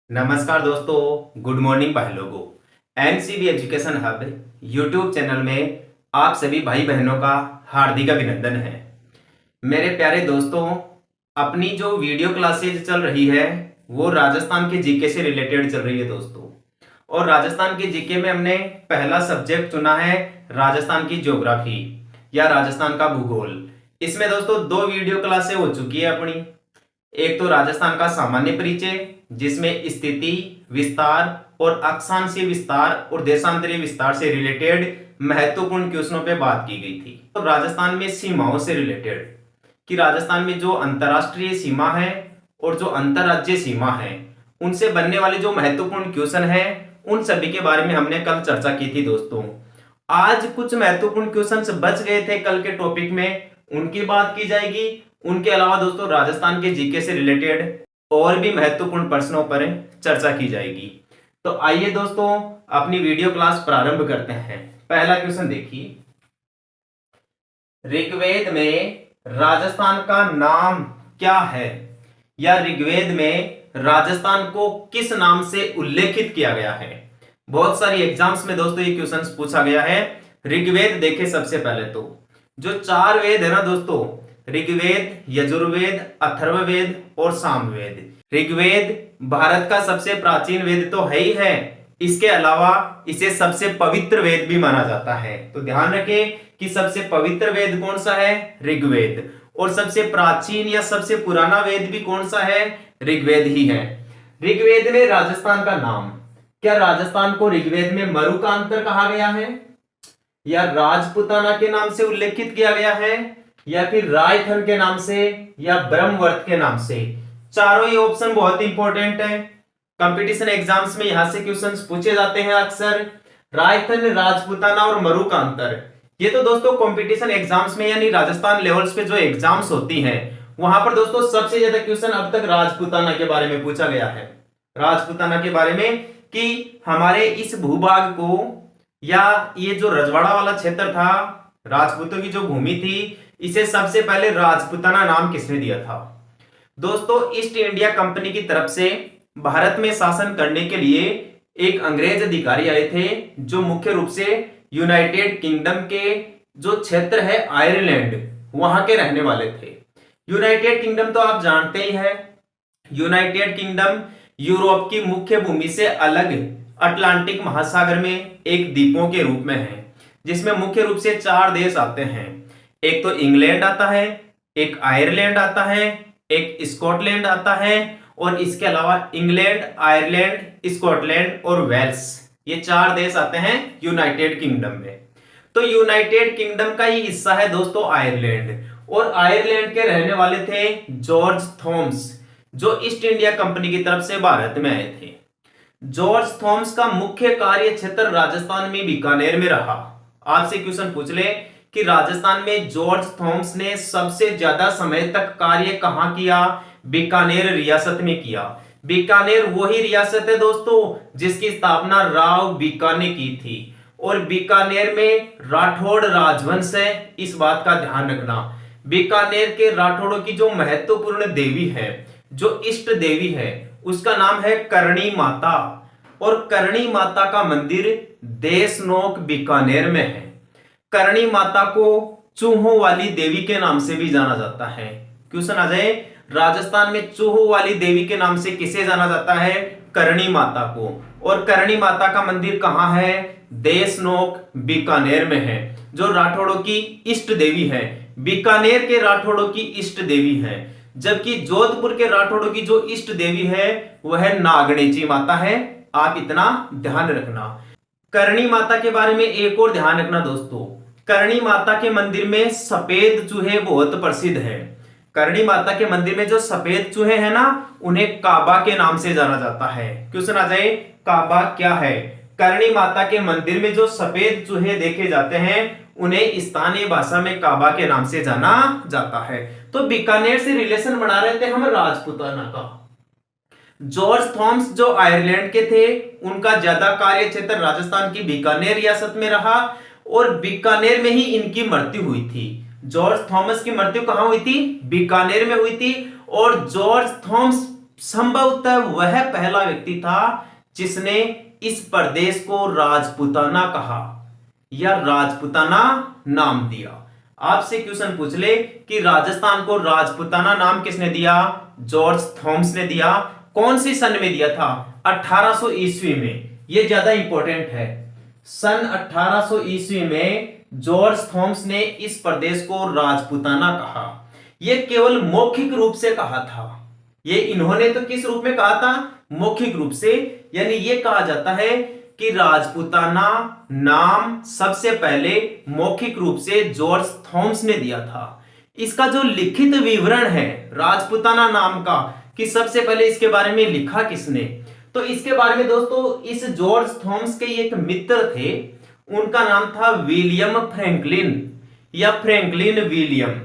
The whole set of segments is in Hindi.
नमस्कार दोस्तों, गुड मॉर्निंग भाई लोगों। NCB education hub YouTube channel में आप सभी भाई बहनों का हार्दिक अभिनंदन है। मेरे प्यारे दोस्तों, अपनी जो वीडियो क्लासेज चल रही है वो राजस्थान के जीके से रिलेटेड चल रही है दोस्तों। और राजस्थान के जीके में हमने पहला सब्जेक्ट चुना है राजस्थान की ज्योग्राफी या राजस्थान का भूगोल। इसमें दोस्तों दो वीडियो क्लासें हो चुकी है अपनी। एक तो राजस्थान का सामान्य परिचय जिसमें स्थिति, विस्तार और अक्षांशीय विस्तार और देशांतरीय विस्तार से रिलेटेड महत्वपूर्ण क्वेश्चनों पे बात की गई थी। तो राजस्थान में सीमाओं से रिलेटेड कि राजस्थान में जो अंतरराष्ट्रीय सीमा है और जो अंतरराज्यीय सीमा है उनसे बनने वाले जो महत्वपूर्ण क्वेश्चन है उन सभी के बारे में हमने कल चर्चा की थी दोस्तों। आज कुछ महत्वपूर्ण क्वेश्चंस बच गए थे कल के टॉपिक में, उनकी बात की जाएगी। उनके अलावा दोस्तों राजस्थान के जीके से रिलेटेड और भी महत्वपूर्ण प्रश्नों पर चर्चा की जाएगी। तो आइए दोस्तों अपनी वीडियो क्लास प्रारंभ करते हैं। पहला क्वेश्चन देखिए, ऋग्वेद में राजस्थान का नाम क्या है या ऋग्वेद में राजस्थान को किस नाम से उल्लेखित किया गया है। बहुत सारी एग्जाम्स में दोस्तों ये क्वेश्चन पूछा गया है। ऋग्वेद देखे सबसे पहले तो जो चार वेद है ना दोस्तों, ऋग्वेद, यजुर्वेद, अथर्ववेद और सामवेद। ऋग्वेद भारत का सबसे प्राचीन वेद तो है ही है, इसके अलावा इसे सबसे पवित्र वेद भी माना जाता है। तो ध्यान रखें कि सबसे पवित्र वेद कौन सा है, ऋग्वेद। और सबसे प्राचीन या सबसे पुराना वेद भी कौन सा है, ऋग्वेद ही है। ऋग्वेद में राजस्थान का नाम, क्या राजस्थान को ऋग्वेद में मरुकांतर कहा गया है या राजपुताना के नाम से उल्लेखित किया गया है या फिर रायथन के नाम से या ब्रह्मवर्त के नाम से। चारों ही ऑप्शन बहुत इंपॉर्टेंट है। कंपटीशन एग्जाम्स में यहां से क्वेश्चंस पूछे जाते हैं अक्सर। रायथन, राजपुताना और मरुकांतर, ये तो दोस्तों कंपटीशन एग्जाम्स में यानी राजस्थान लेवल्स पे जो एग्जाम्स होती हैं वहां पर दोस्तों सबसे ज्यादा क्वेश्चन अब तक राजपुताना के बारे में पूछा गया है। राजपुताना के बारे में कि हमारे इस भूभाग को या ये जो रजवाड़ा वाला क्षेत्र था, राजपूतों की जो भूमि थी, इसे सबसे पहले राजपुताना नाम किसने दिया था। दोस्तों ईस्ट इंडिया कंपनी की तरफ से भारत में शासन करने के लिए एक अंग्रेज अधिकारी आए थे जो मुख्य रूप से यूनाइटेड किंगडम के जो क्षेत्र है आयरलैंड वहां के रहने वाले थे। यूनाइटेड किंगडम तो आप जानते ही हैं, यूनाइटेड किंगडम यूरोप की मुख्य भूमि से अलग अटलांटिक महासागर में एक द्वीपों के रूप में है, जिसमें मुख्य रूप से चार देश आते हैं। एक तो इंग्लैंड आता है, एक आयरलैंड आता है, एक स्कॉटलैंड आता है और इसके अलावा इंग्लैंड, आयरलैंड, स्कॉटलैंड और वेल्स, ये चार देश आते हैं यूनाइटेड किंगडम में। तो यूनाइटेड किंगडम का ही हिस्सा है दोस्तों आयरलैंड, और आयरलैंड के रहने वाले थे जॉर्ज थॉमस जो ईस्ट इंडिया कंपनी की तरफ से भारत में आए थे। जॉर्ज थॉमस का मुख्य कार्य क्षेत्र राजस्थान में बीकानेर में रहा। आपसे क्वेश्चन पूछ ले कि राजस्थान में जॉर्ज थॉमस ने सबसे ज्यादा समय तक कार्य कहां किया, बीकानेर रियासत में किया। बीकानेर वही रियासत है दोस्तों जिसकी स्थापना राव बीका ने की थी, और बीकानेर में राठौड़ राजवंश है, इस बात का ध्यान रखना। बीकानेर के राठौड़ों की जो महत्वपूर्ण देवी है, जो इष्ट देवी है, उसका नाम है करणी माता, और करणी माता का मंदिर देशनोक बीकानेर में है। करणी माता को चूहों वाली देवी के नाम से भी जाना जाता है। क्वेश्चन आ जाए, राजस्थान में चूहों वाली देवी के नाम से किसे जाना जाता है, करणी माता को। और करणी माता का मंदिर कहां है, देशनोक बीकानेर में है, जो राठौड़ों की इष्ट देवी है। बीकानेर के राठौड़ों की इष्ट देवी है, जबकि जोधपुर के राठौड़ों की जो इष्ट देवी है वह नागणेची माता है। आप इतना ध्यान रखना। करणी माता के बारे में एक और ध्यान रखना दोस्तों, करणी माता के मंदिर में सफेद चूहे बहुत प्रसिद्ध है। करणी माता के मंदिर में जो सफेद चूहे हैं ना, उन्हें काबा के नाम से जाना जाता है। क्वेश्चन आ जाए, काबा क्या है। करणी माता के मंदिर में जो सफेद चूहे देखे जाते हैं उन्हें स्थानीय भाषा में काबा के नाम से जाना जाता है। तो बीकानेर से रिलेशन बना रहे थे हम राजपुताना का। जॉर्ज थॉमस जो आयरलैंड के थे, उनका ज्यादा कार्य क्षेत्र राजस्थान की बीकानेर रियासत में रहा, और बीकानेर में ही इनकी मृत्यु हुई थी। जॉर्ज थॉमस की मृत्यु कहां हुई थी, बीकानेर में हुई थी। और जॉर्ज थॉमस संभवतः वह पहला व्यक्ति था जिसने इस प्रदेश को राजपूताना कहा या राजपूताना नाम दिया। आपसे क्वेश्चन पूछ ले कि राजस्थान को राजपूताना नाम किसने दिया? जॉर्ज थॉमस ने दिया। कौन सी सन में दिया था? 1800 ईस्वी में। यह ज्यादा इंपॉर्टेंट है। सन 1800 ईस्वी में जॉर्ज थॉमस ने इस प्रदेश को राजपूताना कहा। यह केवल मौखिक रूप से कहा था। ये इन्होंने तो किस रूप में कहा था? मौखिक रूप से। यानी यह कहा जाता है कि राजपूताना नाम सबसे पहले मौखिक रूप से जॉर्ज थॉमस ने दिया था। इसका जो लिखित विवरण है राजपूताना नाम का, कि सबसे पहले इसके बारे में लिखा किसने, तो इसके बारे में दोस्तों इस जॉर्ज थॉमस के एक मित्र थे, उनका नाम था विलियम फ्रैंकलिन या फ्रैंकलिन विलियम।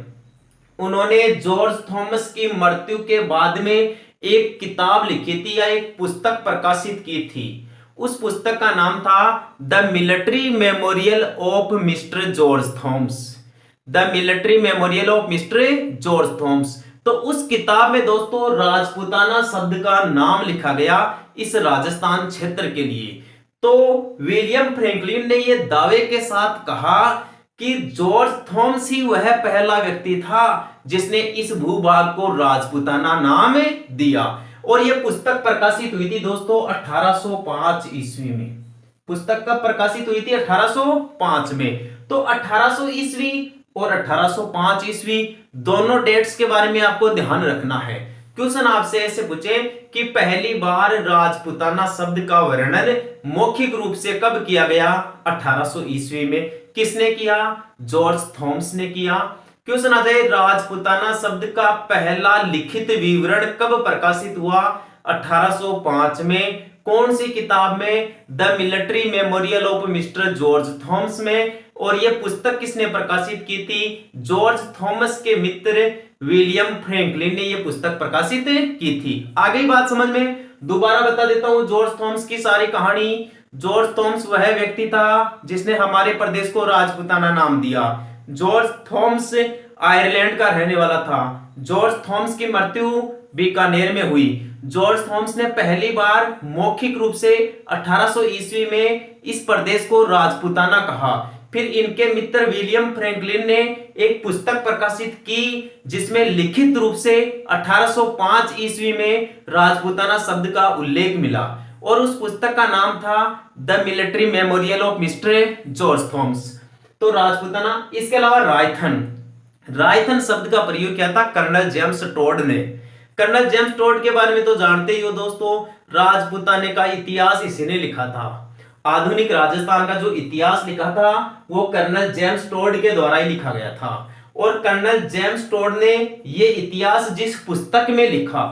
उन्होंने जॉर्ज थॉमस की मृत्यु के बाद में एक किताब लिखी थी या एक पुस्तक प्रकाशित की थी। उस पुस्तक का नाम था the military memorial of mister George Thomas. The military memorial of mister George Thomas. तो उस किताब में दोस्तों राजपूताना शब्द का नाम लिखा गया इस राजस्थान क्षेत्र के लिए। तो विलियम फ्रैंकलिन ने यह दावे के साथ कहा कि जॉर्ज थॉमस ही वह पहला व्यक्ति था जिसने इस भूभाग को राजपूताना नाम दिया। और यह पुस्तक प्रकाशित हुई थी दोस्तों 1805 ईस्वी में। पुस्तक कब प्रकाशित हुई थी? 1805 में। तो 1800 ईस्वी और 1805 ईस्वी दोनों डेट्स के बारे में आपको ध्यान रखना है। क्वेश्चन आपसे ऐसे पूछे कि पहली बार राजपूताना शब्द का वर्णन मौखिक रूप से कब किया गया? 1800 ईस्वी में। किसने किया? जॉर्ज थॉमस ने किया। क्वेश्चन आ जाए राजपूताना शब्द का पहला लिखित विवरण कब प्रकाशित हुआ? 1805 में। कौन सी किताब में? The military memorial of mister George Thomas में। और यह पुस्तक किसने प्रकाशित की थी? जॉर्ज थॉमस के मित्र विलियम फ्रैंकलिन ने यह पुस्तक प्रकाशित की थी। आगे बात समझ में, दोबारा बता देता हूं जॉर्ज थॉमस की सारी कहानी। जॉर्ज थॉमस वह व्यक्ति था जिसने हमारे प्रदेश को राजपूताना नाम दिया। जॉर्ज थॉमस आयरलैंड का रहने वाला था। जॉर्ज थॉमस की मृत्यु बीकानेर में हुई। जॉर्ज थॉमस ने पहली बार मौखिक रूप से 1800 ईस्वी में इस प्रदेश को राजपूताना कहा। फिर इनके मित्र विलियम फ्रैंकलिन ने एक पुस्तक प्रकाशित की जिसमें लिखित रूप से 1805 ईस्वी में राजपूताना शब्द का उल्लेख मिला। और उस पुस्तक का नाम था the military memorial of mister George Thomas. तो राजपूताना। इसके अलावा रायथन। रायथन शब्द का प्रयोग किया था कर्नल जेम्स टोड ने। कर्नल जेम्स टोड के बारे में तो जानते ही हो दोस्तों, राजपूताने का इतिहास इसी ने लिखा था। आधुनिक राजस्थान का जो इतिहास लिखा था वो कर्नल जेम्स टोड के द्वारा ही लिखा गया था। और कर्नल जेम्स टोड ने ये इतिहास जिस पुस्तक में लिखा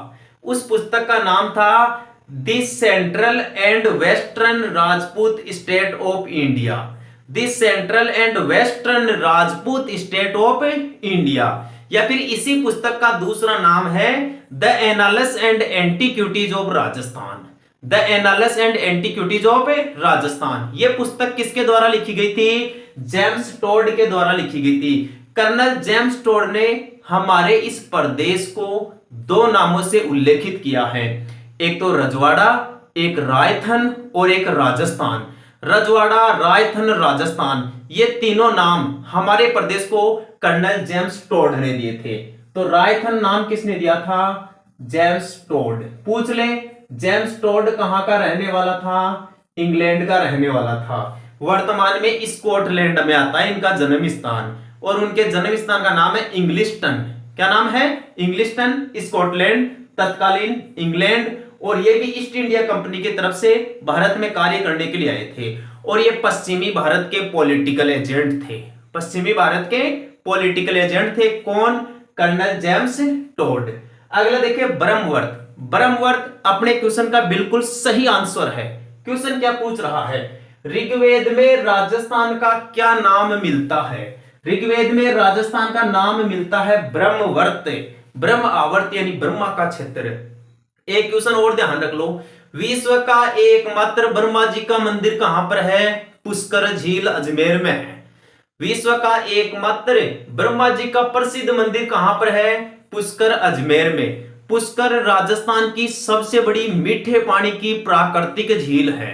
उस पुस्तक का नाम था the central and western Rajput state of India. The central and western Rajput state of India. या फिर इसी पुस्तक का दूसरा नाम है the एनालस and antiquities of Rajasthan. The एनालस and antiquities of Rajasthan. यह पुस्तक किसके द्वारा लिखी गई थी? जेम्स टोड के द्वारा लिखी गई थी। कर्नल जेम्स टोड ने हमारे इस प्रदेश को दो नामों से उल्लेखित किया है, एक तो रजवाड़ा, एक रायथन और एक राजस्थान। रजवाड़ा, रायथन, राजस्थान, ये तीनों नाम हमारे प्रदेश को कर्नल जेम्स टोड ने दिए थे। तो रायथन नाम किसने दिया था? James Tod. पूछ ले जेम्स टोड कहां का रहने वाला था? इंग्लैंड का रहने वाला था। वर्तमान में स्कॉटलैंड में आता है इनका जन्म स्थान। और उनके जन्म स्थान का नाम है इंग्लिस्टन। क्या नाम है? इंग्लिस्टन, स्कॉटलैंड, तत्कालीन इंग्लैंड। और ये भी ईस्ट इंडिया कंपनी की तरफ से भारत में कार्य करने के लिए आए थे। और ये पश्चिमी भारत के पॉलिटिकल एजेंट थे। पश्चिमी भारत के पॉलिटिकल एजेंट थे। कौन? Colonel James Tod. अगला देखिए ब्रह्मवर्त। ब्रह्मवर्त अपने क्वेश्चन का बिल्कुल सही आंसर है। क्वेश्चन क्या पूछ रहा है? ऋग्वेद में राजस्थान का क्या नाम मिलता है? ऋग्वेद में राजस्थान का नाम मिलता है ब्रह्मवर्त। ब्रह्म आवर्त यानी ब्रह्मा का क्षेत्र। एक क्वेश्चन और ध्यान रख लो, विश्व का एकमात्र ब्रह्मा जी का मंदिर कहां पर है? पुष्कर झील अजमेर में है। विश्व का एकमात्र ब्रह्मा जी का प्रसिद्ध मंदिर कहां पर है? पुष्कर अजमेर में। पुष्कर राजस्थान की सबसे बड़ी मीठे पानी की प्राकृतिक झील है।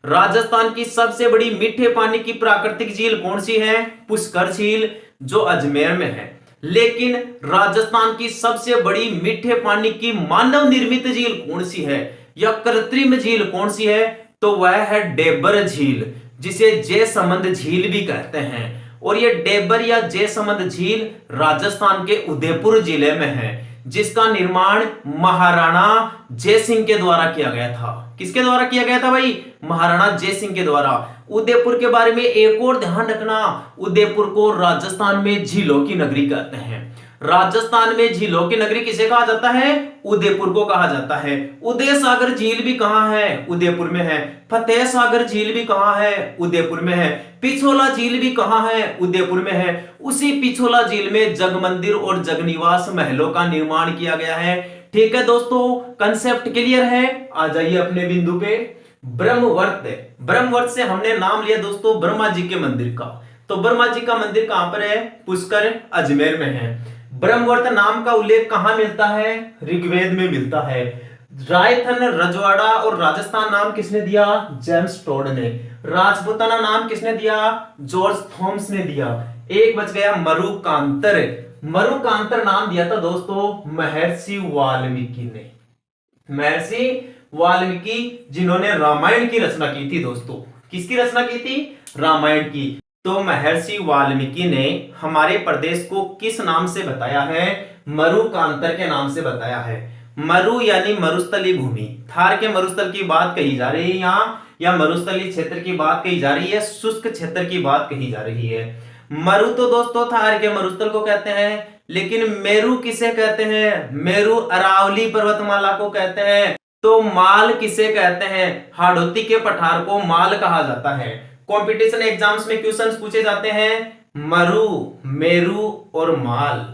राजस्थान की सबसे बड़ी मीठे पानी की प्राकृतिक झील कौन सी है? पुष्कर झील, जो अजमेर में है। लेकिन राजस्थान की सबसे बड़ी मीठे पानी की मानव निर्मित झील कौन सी है या कृत्रिम झील कौन सी है? तो वह है डेबर झील, जिसे जयसमंद झील भी कहते हैं। और ये डेबर या जयसमंद झील राजस्थान के उदयपुर जिले में है, जिसका निर्माण महाराणा जयसिंह के द्वारा किया गया था। किसके द्वारा किया गया था भाई? महाराणा जयसिंह के द्वारा। उदयपुर के बारे में एक और ध्यान रखना, उदयपुर को राजस्थान में झीलों की नगरी कहते हैं। राजस्थान में झीलों की नगरी किसे कहा जाता है? उदयपुर को कहा जाता है। उदय सागर झील भी कहां है? उदयपुर में है। फतेह सागर झील भी कहां है? उदयपुर में है। पिछोला झील भी कहां है? उदयपुर में है। उसी पिछोला झील में जग मंदिर और जगनिवास महलों का निर्माण किया गया है। ठीक है दोस्तों, कंसेप्ट क्लियर है? आ जाइए अपने बिंदु पे। ब्रह्मवर्त, ब्रह्मवर्त से हमने नाम लिया दोस्तों ब्रह्मा जी के मंदिर का। तो ब्रह्मा जी का मंदिर कहां पर है? पुष्कर अजमेर में है। ब्रह्मवर्त नाम का उल्लेख कहां मिलता है? ऋग्वेद में मिलता है। रायथन, रजवाड़ा और राजस्थान नाम किसने दिया? जेम्स टोड ने। राजपूताना नाम किसने दिया? जॉर्ज थॉम्स ने दिया। एक बच गया मरुकांतर। मरुकांतर नाम दिया था दोस्तों महर्षि वाल्मीकि ने। महर्षि वाल्मीकि, जिन्होंने रामायण की रचना की थी दोस्तों। किसकी रचना की थी? रामायण की। तो महर्षि वाल्मीकि ने हमारे प्रदेश को किस नाम से बताया है? मरुकांतर के नाम से बताया है। मरु यानी मरुस्थली भूमि। थार के मरुस्थल की बात कही जा रही है यहाँ, या मरुस्थली क्षेत्र की बात कही जा रही है, शुष्क क्षेत्र की बात कही जा रही है। मरु तो दोस्तों थार के मरुस्थल को कहते हैं, लेकिन मेरु किसे कहते हैं? मेरु अरावली पर्वतमाला को कहते हैं। तो माल किसे कहते हैं? हाड़ौती के पठार को माल कहा जाता है। कंपटीशन एग्जाम्स में क्वेश्चंस पूछे जाते हैं मरु, मेरु और माल।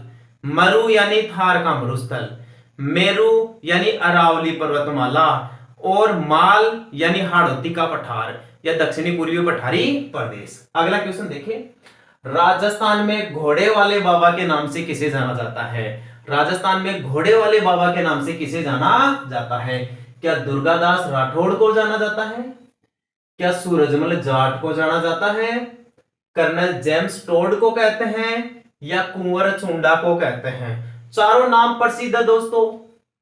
मरु यानी थार का मरुस्थल, मेरु यानी अरावली पर्वतमाला, और माल यानी हाड़ौती का पठार या दक्षिणी पूर्वी पठारी प्रदेश। अगला क्वेश्चन देखिए, राजस्थान में घोड़े वाले बाबा के नाम से किसे जाना जाता है? राजस्थान में घोड़े वाले बाबा के नाम से किसे जाना जाता है? क्या दुर्गादास राठौड़ को जाना जाता है? क्या सूरजमल जाट को जाना जाता है? कर्नल जेम्स टोड को कहते हैं, या कुंवर चुंडा को कहते हैं? चारों नाम प्रसिद्ध है दोस्तों।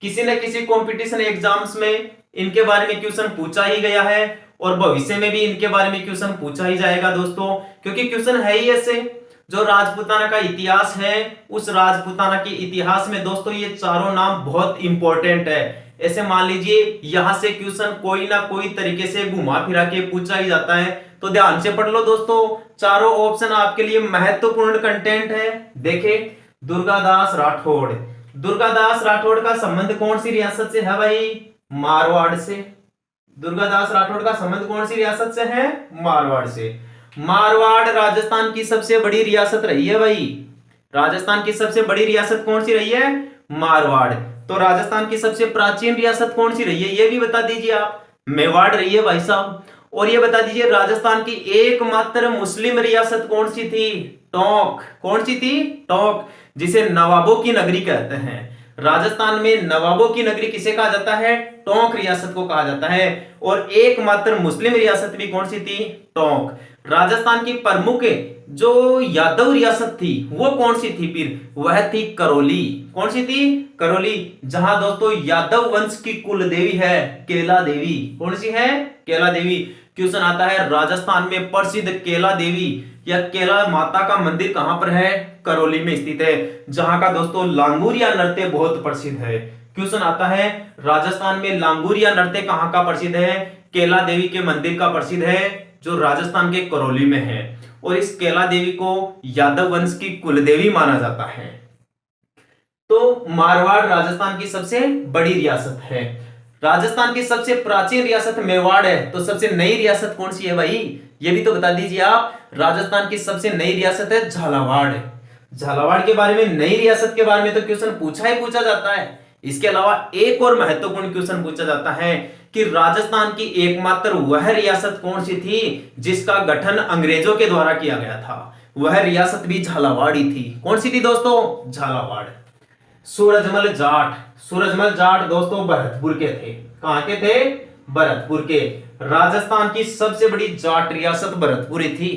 किसी न किसी कंपटीशन एग्जाम्स में इनके बारे में क्वेश्चन पूछा ही गया है, और भविष्य में भी इनके बारे में क्वेश्चन पूछा ही जाएगा दोस्तों, क्योंकि क्वेश्चन है ही ऐसे। जो राजपूताना का इतिहास है, उस राजपूताना के इतिहास में दोस्तों ये चारों नाम बहुत इंपॉर्टेंट है। ऐसे मान लीजिए यहां से क्वेश्चन कोई ना कोई तरीके से घुमा फिरा के पूछा ही जाता है, तो ध्यान से पढ़ लो दोस्तों। चारों ऑप्शन आपके लिए महत्वपूर्ण कंटेंट है। देखे, दुर्गादास राठौड़। दुर्गादास राठौड़ का संबंध कौन सी रियासत से है भाई? मारवाड़ से। दुर्गादास राठौड़ का संबंध कौन सी रियासत से है? मारवाड़ से। मारवाड़ राजस्थान की सबसे बड़ी रियासत रही है भाई। राजस्थान की सबसे बड़ी रियासत कौन सी रही है? मारवाड़। तो राजस्थान की सबसे प्राचीन रियासत कौन सी रही है? ये भी बता दीजिए आप। मेवाड़ रही है भाई साहब। और ये बता दीजिए राजस्थान की एकमात्र मुस्लिम रियासत कौन सी थी? टोंक। कौन सी थी? टोंक, जिसे नवाबों की नगरी कहते हैं। राजस्थान में नवाबों की नगरी किसे कहा जाता है? टोंक रियासत को कहा जाता है। और एकमात्र मुस्लिम रियासत भी कौन सी थी? टोंक। राजस्थान की प्रमुख जो यादव रियासत थी वो कौन सी थी? फिर वह थी करौली। कौन सी थी? करौली, जहां दोस्तों यादव वंश की कुल देवी है केला देवी। कौन सी है? केला देवी। क्वेश्चन आता है राजस्थान में प्रसिद्ध केला देवी या केला माता का मंदिर कहां पर है? करौली में स्थित है, जहां का दोस्तों लांगुरिया नृत्य बहुत प्रसिद्ध है। क्वेश्चन आता है राजस्थान में लांगुरिया नृत्य कहां का प्रसिद्ध है? केला देवी के मंदिर का प्रसिद्ध है, जो राजस्थान के करौली में है। और इस केला देवी को यादव वंश की कुलदेवी माना जाता है। तो मारवाड़ राजस्थान की सबसे बड़ी रियासत है। राजस्थान की सबसे प्राचीन रियासत मेवाड़ है, तो सबसे नई रियासत कौन सी है भाई? ये भी तो बता दीजिए आप। राजस्थान की सबसे नई रियासत है झालावाड़। झालावाड़ के बारे में, नई रियासत के बारे में तो क्वेश्चन पूछा ही पूछा जाता है। इसके अलावा एक और महत्वपूर्ण क्वेश्चन पूछा जाता है कि राजस्थान की एकमात्र वह रियासत कौन सी थी जिसका गठन अंग्रेजों के द्वारा किया गया था? वह रियासत भी झालावाड़ ही थी। कौन सी थी दोस्तों? झालावाड़। सूरजमल जाट। सूरजमल जाट दोस्तों भरतपुर के थे। कहां के थे? भरतपुर के। राजस्थान की सबसे बड़ी जाट रियासत भरतपुर ही थी।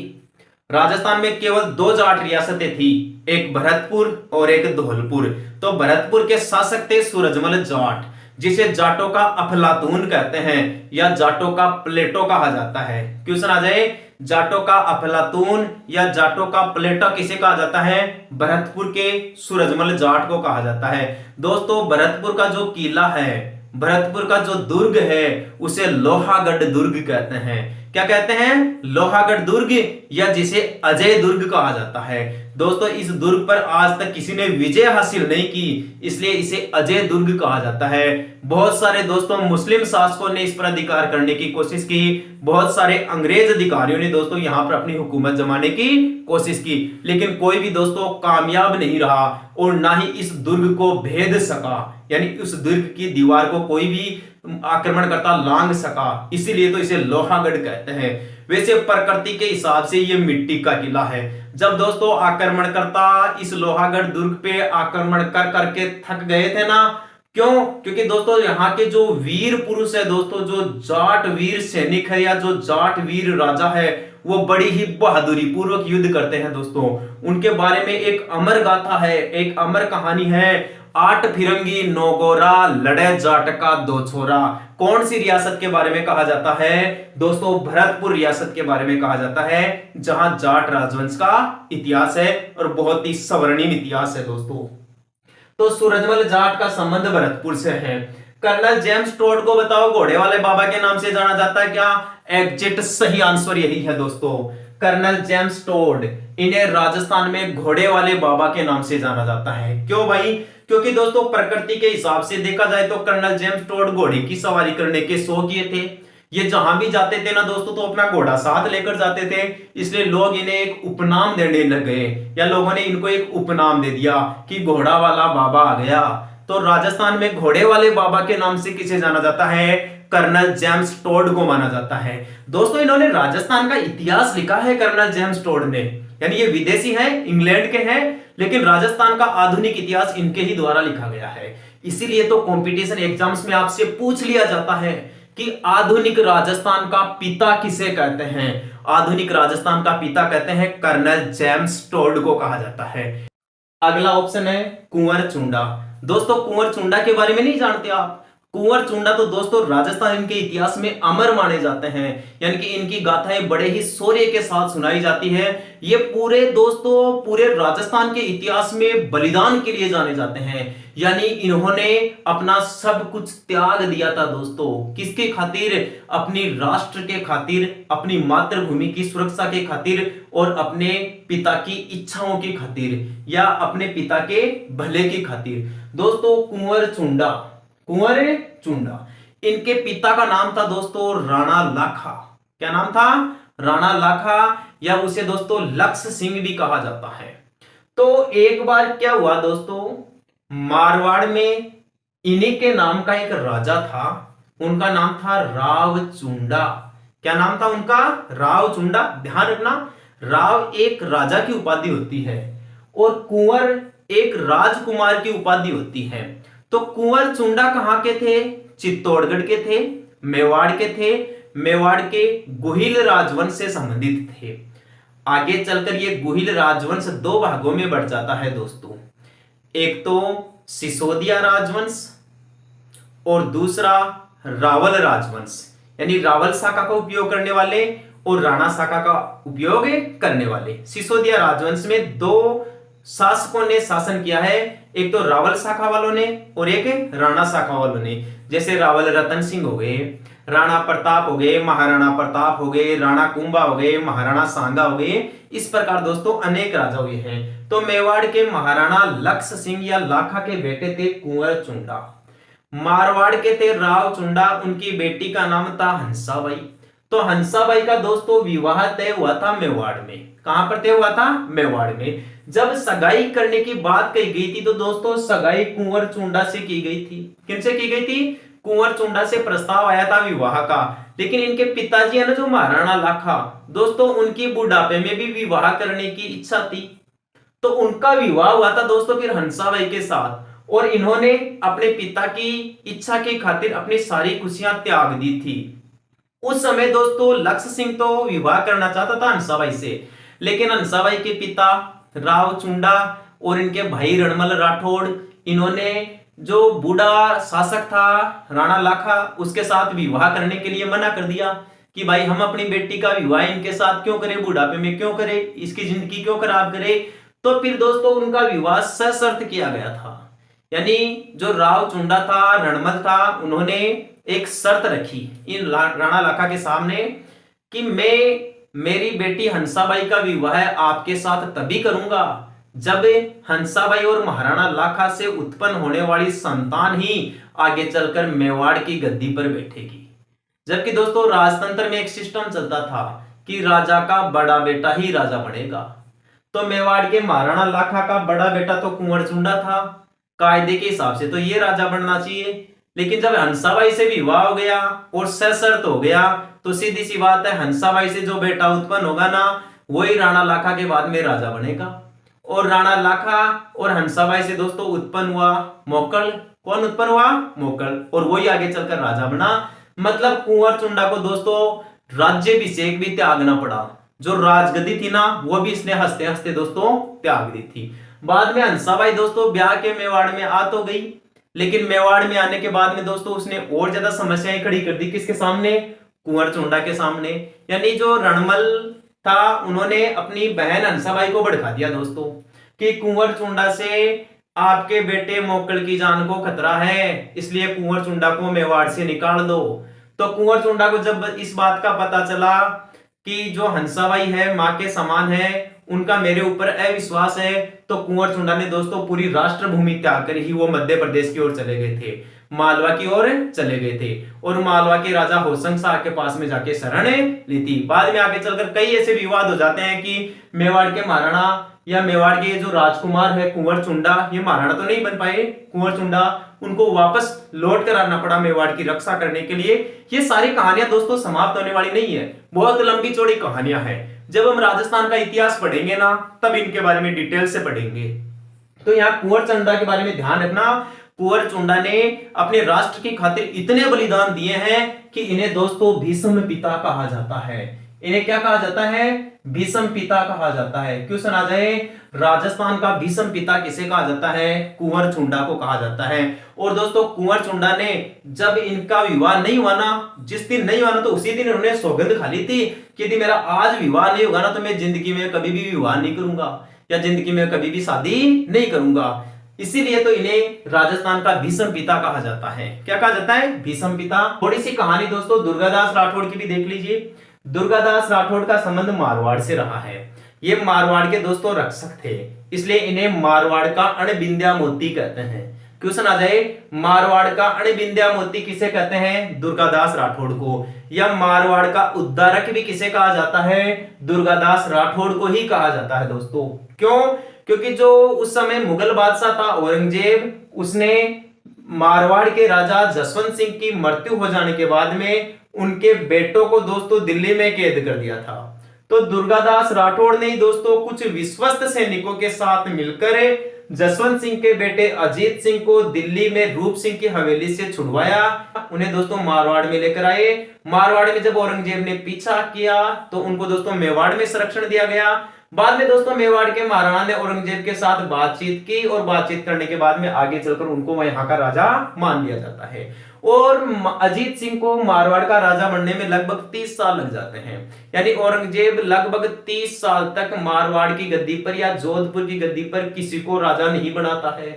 राजस्थान में केवल दो जाट रियासतें थी, एक भरतपुर और एक धौलपुर। तो भरतपुर के शासक थे सूरजमल जाट, जिसे जाटों का अफलातून कहते हैं या जाटों का प्लेटो कहा जाता है। क्वेश्चन आ जाए, जाटों का अफलातून या जाटों का प्लेटो किसे कहा जाता है? भरतपुर के सूरजमल जाट को कहा जाता है। दोस्तों भरतपुर का जो किला है, भरतपुर का जो दुर्ग है, उसे लोहागढ़ दुर्ग कहते हैं। क्या कहते हैं? लोहागढ़ दुर्ग, या जिसे अजय दुर्ग कहा जाता है। दोस्तों इस दुर्ग पर आज तक किसी ने विजय हासिल नहीं की, इसलिए इसे अजय दुर्ग कहा जाता है। बहुत सारे दोस्तों मुस्लिम शासकों ने इस पर अधिकार करने की कोशिश की, बहुत सारे अंग्रेज अधिकारियों ने दोस्तों यहां पर अपनी हुकूमत जमाने की कोशिश की, लेकिन कोई भी दोस्तों कामयाब नहीं रहा और ना ही इस दुर्ग को भेद सका, यानी उस दुर्ग की दीवार को कोई भी आक्रमणकर्ता लांघ सका, इसीलिए तो इसे लोहागढ़ कहते हैं। वैसे प्रकृति के हिसाब से ये मिट्टी का किला है। जब दोस्तों आक्रमणकर्ता इस लोहागढ़ दुर्ग पे आक्रमण कर करके थक गए थे ना, क्यों? क्योंकि दोस्तों यहाँ के जो वीर पुरुष है दोस्तों, जो जाट वीर सैनिक है या जो जाट वीर राजा है, वो बड़ी ही बहादुरी पूर्वक युद्ध करते हैं दोस्तों। उनके बारे में एक अमर गाथा है, एक अमर कहानी है, 8 फिरंगी 9 गोरा लड़े जाट का 2 छोरा। कौन सी रियासत के बारे में कहा जाता है? दोस्तों भरतपुर रियासत के बारे में कहा जाता है, जहां जाट राजवंश का इतिहास है और बहुत ही स्वर्णिम इतिहास है दोस्तों। तो सूरजमल जाट का संबंध भरतपुर से है। कर्नल जेम्स टोड को बताओ घोड़े वाले बाबा के नाम से जाना जाता है क्या? एग्जैक्ट सही आंसर यही है दोस्तों, कर्नल जेम्स टोड। इन्हें राजस्थान में घोड़े वाले बाबा के नाम से जाना जाता है। क्यों भाई? क्योंकि दोस्तों प्रकृति के हिसाब से देखा जाए तो कर्नल जेम्स टोड घोड़े की सवारी करने के शौकीन थे। ये जहां भी जाते थे ना दोस्तों तो अपना घोड़ा साथ लेकर जाते थे, इसलिए लोग इन्हें एक उपनाम देने लग गए, या लोगों ने इनको एक उपनाम दे दिया कि घोड़ा वाला बाबा आ गया। तो राजस्थान में घोड़े वाले बाबा के नाम से किसे जाना जाता है? कर्नल जेम्स टोड को माना जाता है। दोस्तों इन्होंने राजस्थान का इतिहास लिखा है कर्नल जेम्स टोड ने, यानी ये विदेशी हैं, इंग्लैंड के हैं, लेकिन राजस्थान का आधुनिक इतिहास इनके ही द्वारा लिखा गया है। इसीलिए तो कंपटीशन एग्जाम्स में आपसे पूछ लिया जाता है कि आधुनिक राजस्थान का पिता किसे कहते हैं? आधुनिक राजस्थान का पिता कहते हैं कर्नल जेम्स टोड को कहा जाता है। अगला ऑप्शन है कुंवर चुंडा। दोस्तों कुंवर चुंडा के बारे में नहीं जानते आप? कुंवर चुंडा तो दोस्तों राजस्थान के इतिहास में अमर माने जाते हैं, यानी कि इनकी गाथाएं बड़े ही शौर्य के साथ सुनाई जाती है। ये पूरे दोस्तों पूरे राजस्थान के इतिहास में बलिदान के लिए जाने जाते हैं, यानी इन्होंने अपना सब कुछ त्याग दिया था दोस्तों। किसके खातिर? अपनी राष्ट्र के खातिर, अपनी मातृभूमि की सुरक्षा के खातिर और अपने पिता की इच्छाओं की खातिर, या अपने पिता के भले की खातिर। दोस्तों कुंवर चुंडा, कुंवर चुंडा, इनके पिता का नाम था दोस्तों राणा लाखा। क्या नाम था? राणा लाखा, या उसे दोस्तों लक्ष्य सिंह भी कहा जाता है। तो एक बार क्या हुआ दोस्तों, मारवाड़ में इन्हीं के नाम का एक राजा था, उनका नाम था राव चुंडा। क्या नाम था उनका? राव चुंडा। ध्यान रखना, राव एक राजा की उपाधि होती है और कुंवर एक राजकुमार की उपाधि होती है। तो कुंवर चुंडा कहां के थे? चित्तौड़गढ़ के थे, मेवाड़ के थे, मेवाड़ के गुहिल राजवंश से संबंधित थे। आगे चलकर ये गुहिल राजवंश दो भागों में बढ़ जाता है दोस्तों, एक तो सिसोदिया राजवंश और दूसरा रावल राजवंश, यानी रावल शाखा का उपयोग करने वाले और राणा शाखा का उपयोग करने वाले। सिसोदिया राजवंश में दो शासकों ने शासन किया है, एक तो रावल शाखा वालों ने और एक राणा शाखा वालों ने। जैसे रावल रतन सिंह हो गए, राणा प्रताप हो गए, महाराणा प्रताप हो गए, राणा कुंभा हो गए, महाराणा सांगा हो गए। इस प्रकार दोस्तों अनेक राजा हुए हैं। तो मेवाड़ के महाराणा लक्ष्य सिंह या लाखा के बेटे थे कुंवर चुंडा। मारवाड़ के थे राव चुंडा, उनकी बेटी का नाम था हंसाबाई। तो हंसाबाई का दोस्तों विवाह तय हुआ था मेवाड़ में। कहां पर तय हुआ था? मेवाड़ में। जब सगाई करने की बात कही गई थी तो दोस्तों सगाई कुंवर चुंडा से की गई थी। किनसे की गई थी? कुंवर चुंडा से प्रस्ताव आया था विवाह का, लेकिन इनके पिताजी है ना जो महाराणा लाखा, दोस्तों उनकी बुढ़ापे में भी विवाह करने की इच्छा थी, तो उनका विवाह हुआ था दोस्तों फिर हंसाबाई के साथ। और इन्होंने अपने पिता की इच्छा की खातिर अपनी सारी खुशियां त्याग दी थी। उस समय दोस्तों लक्ष्य सिंह तो विवाह करना चाहता था हंसाबाई से, लेकिन हंसाबाई के पिता राव चुंडा और इनके भाई रणमल राठौड़, इन्होंने जो बूढ़ा शासक था राणा लाखा उसके साथ विवाह करने के लिए मना कर दिया कि भाई हम अपनी बेटी का विवाह इनके साथ क्यों करें, बुढ़ापे में क्यों करें, इसकी जिंदगी क्यों खराब करें। तो फिर दोस्तों उनका विवाह सशर्त किया गया था। यानी जो राव चुंडा था, रणमल था, उन्होंने एक शर्त रखी इन राणा लाखा के सामने कि मैं मेरी बेटी हंसाबाई का विवाह आपके साथ तभी करूंगा जब हंसाबाई और महाराणा लाखा से उत्पन्न होने वाली संतान ही आगे चलकर मेवाड़ की गद्दी पर बैठेगी। जबकि दोस्तों राजतंत्र में एक सिस्टम चलता था कि राजा का बड़ा बेटा ही राजा बनेगा। तो मेवाड़ के महाराणा लाखा का बड़ा बेटा तो कुंवर चुंडा था, कायदे के हिसाब से तो ये राजा बनना चाहिए। लेकिन जब हंसाबाई से विवाह हो गया और सशर्त हो गया तो सीधी सी बात है हंसाबाई से जो बेटा उत्पन्न होगा ना वही राणा लाखा के बाद में राजा बनेगा। और राणा लाखा और हंसाबाई से दोस्तों उत्पन्न हुआ मोकल। कौन उत्पन्न हुआ? मोकल। और वही आगे चलकर राजा बना। मतलब कुंवर चुंडा को दोस्तों राज्याभिषेक भी त्यागना पड़ा, जो राजगद्दी थी ना वो भी इसने हंसते हंसते दोस्तों त्याग दी थी। बाद में हंसाबाई दोस्तों ब्याह के मेवाड़ में आ तो गई, लेकिन मेवाड़ में आने के बाद में दोस्तों उसने और ज्यादा समस्याएं खड़ी कर दी। किसके सामने? कुंवर चुंडा के सामने। यानी जो रणमल था उन्होंने अपनी बहन हंसाबाई को भड़का दिया दोस्तों कि कुंवर चुंडा से आपके बेटे मोकल की जान को खतरा है, इसलिए कुंवर चुंडा को मेवाड़ से निकाल दो। तो कुंवर चुंडा को जब इस बात का पता चला कि जो हंसाबाई है मां के समान है, उनका मेरे ऊपर अविश्वास है, तो कुंवर चुंडा ने दोस्तों पूरी राष्ट्रभूमि त्याग कर ही वो मध्य प्रदेश की ओर चले गए थे, मालवा की ओर चले गए थे और मालवा के राजा होशंग शाह के पास में जाके शरण ली थी। बाद में आगे चलकर कई ऐसे विवाद हो जाते हैं कि मेवाड़ के महाराणा या मेवाड़ के जो राजकुमार है कुंवर चुंडा, ये महाराणा तो नहीं बन पाए कुंवर चुंडा, उनको वापस लौट कर आना पड़ा मेवाड़ की रक्षा करने के लिए। ये सारी कहानियां दोस्तों समाप्त होने वाली नहीं है, बहुत लंबी चौड़ी कहानियां हैं। जब हम राजस्थान का इतिहास पढ़ेंगे ना तब इनके बारे में डिटेल से पढ़ेंगे। तो यहाँ कुंवर चुंडा के बारे में ध्यान रखना, कुंवर चुंडा ने अपने राष्ट्र की खातिर इतने बलिदान दिए हैं कि इन्हें दोस्तों भीष्म पिता कहा जाता है। इन्हें क्या कहा जाता है? भीष्म पिता कहा जाता है। क्वेश्चन आ जाए राजस्थान का भीष्म पिता किसे कहा जाता है? कुंवर चुंडा को कहा जाता है। और दोस्तों कुंवर चुंडा ने जब इनका विवाह नहीं हुआ ना, जिस दिन नहीं हुआ ना तो उसी दिन उन्होंने सौगंध खा ली थी कि यदि मेरा आज विवाह नहीं होगा ना तो मैं जिंदगी में कभी भी विवाह नहीं करूंगा या जिंदगी में कभी भी शादी नहीं करूंगा। इसीलिए तो इन्हें राजस्थान का भीष्म पिता कहा जाता है। क्या कहा जाता है? भीष्म पिता। थोड़ी सी कहानी दोस्तों दुर्गादास राठौड़ की भी देख लीजिए। दुर्गादास राठौड़ का संबंध मारवाड़ से रहा है। ये मारवाड़ के दोस्तों रक्षक थे, इसलिए इन्हें मारवाड़ का अणबिंद्या मोती कहते हैं। क्वेश्चन आ जाए मारवाड़ का अणबिंद्या मोती किसे कहते हैं? दुर्गादास राठौड़ को। या मारवाड़ का उद्धारक भी किसे कहा जाता है? दुर्गादास राठौड़ को ही कहा जाता है दोस्तों। क्यों? क्योंकि जो उस समय मुगल बादशाह था औरंगजेब, उसने मारवाड़ के राजा जसवंत सिंह की मृत्यु हो जाने के बाद में उनके बेटों को दोस्तों दिल्ली में कैद कर दिया था। तो दुर्गादास राठौड़ ने दोस्तों कुछ विश्वस्त सैनिकों के साथ मिलकर जसवंत सिंह के बेटे अजीत सिंह को दिल्ली में रूप सिंह की हवेली से छुड़वाया, उन्हें दोस्तों मारवाड़ में लेकर आए। मारवाड़ में जब औरंगजेब ने पीछा किया तो उनको दोस्तों मेवाड़ में संरक्षण दिया गया। बाद में दोस्तों मेवाड़ के महाराणा ने औरंगजेब के साथ बातचीत की और बातचीत करने के बाद में आगे चलकर उनको यहाँ का राजा मान लिया जाता है। और अजीत सिंह को मारवाड़ का राजा बनने में लगभग 30 साल लग जाते हैं। यानी औरंगजेब लगभग 30 साल तक मारवाड़ की गद्दी पर या जोधपुर की गद्दी पर किसी को राजा नहीं बनाता है,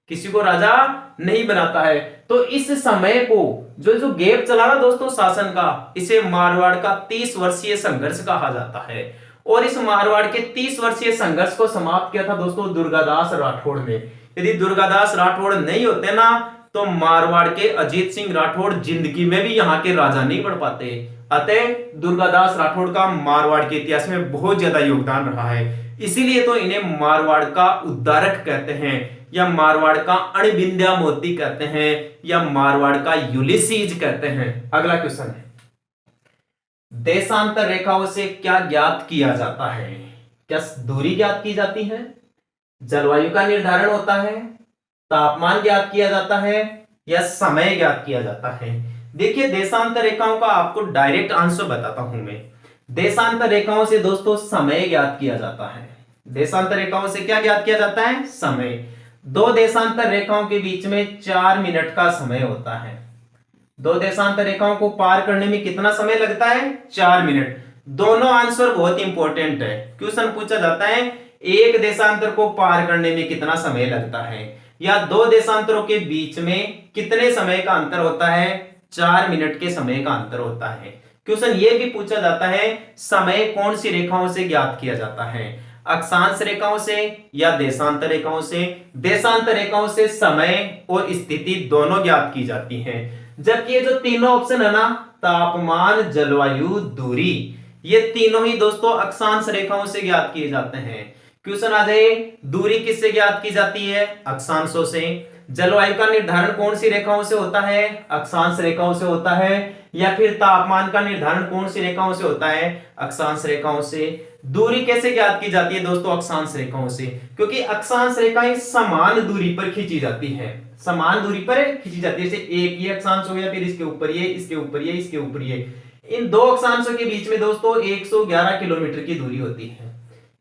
किसी को राजा नहीं बनाता है। तो इस समय को जो गैप चला ना दोस्तों शासन का, इसे मारवाड़ का 30 वर्षीय संघर्ष कहा जाता है। और इस मारवाड़ के 30 वर्षीय संघर्ष को समाप्त किया था दोस्तों दुर्गादास राठौड़ ने। यदि दुर्गादास राठौड़ नहीं होते ना तो मारवाड़ के अजीत सिंह राठौड़ जिंदगी में भी यहाँ के राजा नहीं बन पाते। अतः दुर्गादास राठौड़ का मारवाड़ के इतिहास में बहुत ज्यादा योगदान रहा है, इसीलिए तो इन्हें मारवाड़ का उद्धारक कहते हैं या मारवाड़ का अणबिंद्या मोती कहते हैं या मारवाड़ का यूलिसीज कहते हैं। अगला क्वेश्चन है देशांतर रेखाओं से क्या ज्ञात किया जाता है? क्या दूरी ज्ञात की जाती है? जलवायु का निर्धारण होता है? तापमान ज्ञात किया जाता है या समय ज्ञात किया जाता है? देखिए देशांतर रेखाओं का आपको डायरेक्ट आंसर बताता हूं मैं। देशांतर रेखाओं से दोस्तों समय ज्ञात किया जाता है। देशांतर रेखाओं से क्या ज्ञात किया जाता है? समय। दो देशांतर रेखाओं के बीच में 4 मिनट का समय होता है। दो देशांतर रेखाओं को पार करने में कितना समय लगता है? 4 मिनट। दोनों आंसर बहुत इंपॉर्टेंट है। क्वेश्चन पूछा जाता है एक देशांतर को पार करने में कितना समय लगता है, या दो देशांतरों के बीच में कितने समय का अंतर होता है? 4 मिनट के समय का अंतर होता है। क्वेश्चन ये भी पूछा जाता है समय कौन सी रेखाओं से ज्ञात किया जाता है? अक्षांश रेखाओं से या देशांतर रेखाओं से? देशांतर रेखाओं से समय और स्थिति दोनों ज्ञात की जाती है। जबकि ये जो तीनों ऑप्शन है ना, तापमान, जलवायु, दूरी, ये तीनों ही दोस्तों अक्षांश रेखाओं से ज्ञात किए जाते हैं। क्वेश्चन आ जाए दूरी किससे ज्ञात की जाती है? अक्षांशों से। जलवायु का निर्धारण कौन सी रेखाओं से होता है? अक्षांश रेखाओं से होता है। या फिर तापमान का निर्धारण कौन सी रेखाओं से होता है? अक्षांश रेखाओं से। दूरी कैसे ज्ञात की जाती है दोस्तों? अक्षांश रेखाओं से, क्योंकि अक्षांश रेखाएं समान दूरी पर खींची जाती है। समान दूरी पर खींची जाती है। जैसे एक ये अक्षांश हो गया, फिर इसके ऊपर ये, इसके ऊपर ये, इसके ऊपर ये। इन दो अक्षांशों के बीच में दोस्तों 111 किलोमीटर की दूरी होती है।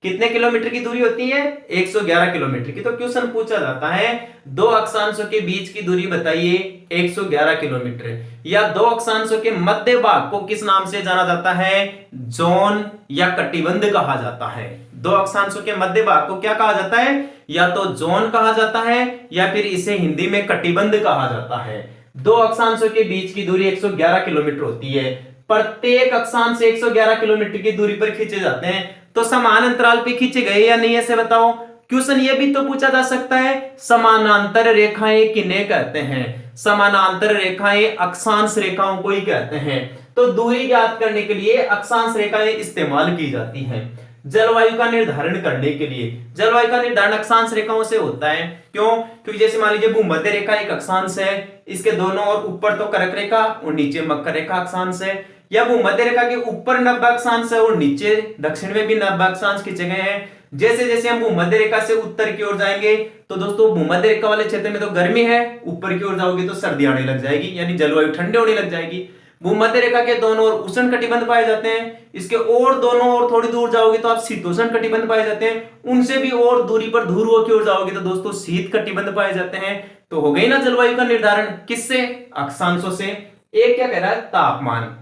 कितने किलोमीटर की दूरी होती है? 111 किलोमीटर की। तो क्वेश्चन पूछा जाता है दो अक्षांशों के बीच की दूरी बताइए 111 किलोमीटर, या दो अक्षांशों के मध्य भाग को किस नाम से जाना जाता है? जोन या कटिबंध कहा जाता है। दो अक्षांशों के मध्य भाग को क्या कहा जाता है? या तो जोन कहा जाता है या फिर इसे हिंदी में कटिबंध कहा जाता है। दो अक्षांशों के बीच की दूरी 111 किलोमीटर होती है। प्रत्येक अक्षांश 111 किलोमीटर की दूरी पर खींचे जाते हैं। तो समान अंतराल पे खींचे गए या नहीं, ऐसे बताओ। क्वेश्चन ये भी तो पूछा जा सकता है समानांतर रेखाएं किन्हें कहते हैं? समानांतर रेखाएं अक्षांश रेखाओं को ही कहते हैं। तो दूरी ज्ञात करने के लिए अक्षांश रेखाएं इस्तेमाल की जाती हैं। जलवायु का निर्धारण करने के लिए जलवायु का निर्धारण अक्षांश रेखाओं से होता है। क्यों? क्योंकि जैसे मान लीजिए भूमध्य रेखा एक अक्षांश है, इसके दोनों और ऊपर तो कर्क रेखा और नीचे मकर रेखा अक्षांश है, या भूमध्य रेखा के ऊपर नब्बे अक्षांश है और नीचे दक्षिण में भी नब्बे अक्षांश खींचे गए हैं। जैसे जैसे हम भूमध्य रेखा से उत्तर की ओर जाएंगे तो दोस्तों भूमध्य रेखा वाले क्षेत्र में तो गर्मी है, ऊपर की ओर जाओगे तो सर्दी आने लग जाएगी, यानी जलवायु ठंडे होने लग जाएगी। भूमध्य रेखा के दोनों ओर उष्ण कटिबंध पाए जाते हैं। इसके और दोनों ओर थोड़ी दूर जाओगे तो आप शीतोष्ण कटिबंध पाए जाते हैं। उनसे भी और दूरी पर ध्रुवों की ओर जाओगे तो दोस्तों शीत कटिबंध पाए जाते हैं। तो हो गई ना जलवायु का निर्धारण किससे? अक्षांशों से। एक क्या कह रहा है? तापमान।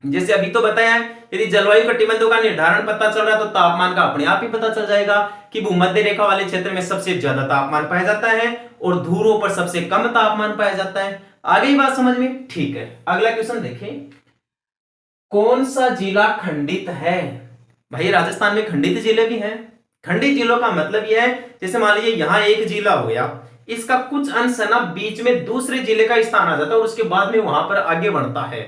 जैसे अभी तो बताया है यदि जलवायु कटिबंधों का निर्धारण पता चल रहा है तो तापमान का अपने आप ही पता चल जाएगा कि भूमध्य रेखा वाले क्षेत्र में सबसे ज्यादा तापमान पाया जाता है और ध्रुवों पर सबसे कम तापमान पाया जाता है। आगे ही बात समझ में? ठीक है, अगला क्वेश्चन देखें। कौन सा जिला खंडित है? भाई राजस्थान में खंडित जिले भी हैं। खंडित जिलों का मतलब यह है जैसे मान लीजिए यहां एक जिला हो गया, इसका कुछ अंश है ना बीच में दूसरे जिले का स्थान आ जाता है और उसके बाद में वहां पर आगे बढ़ता है।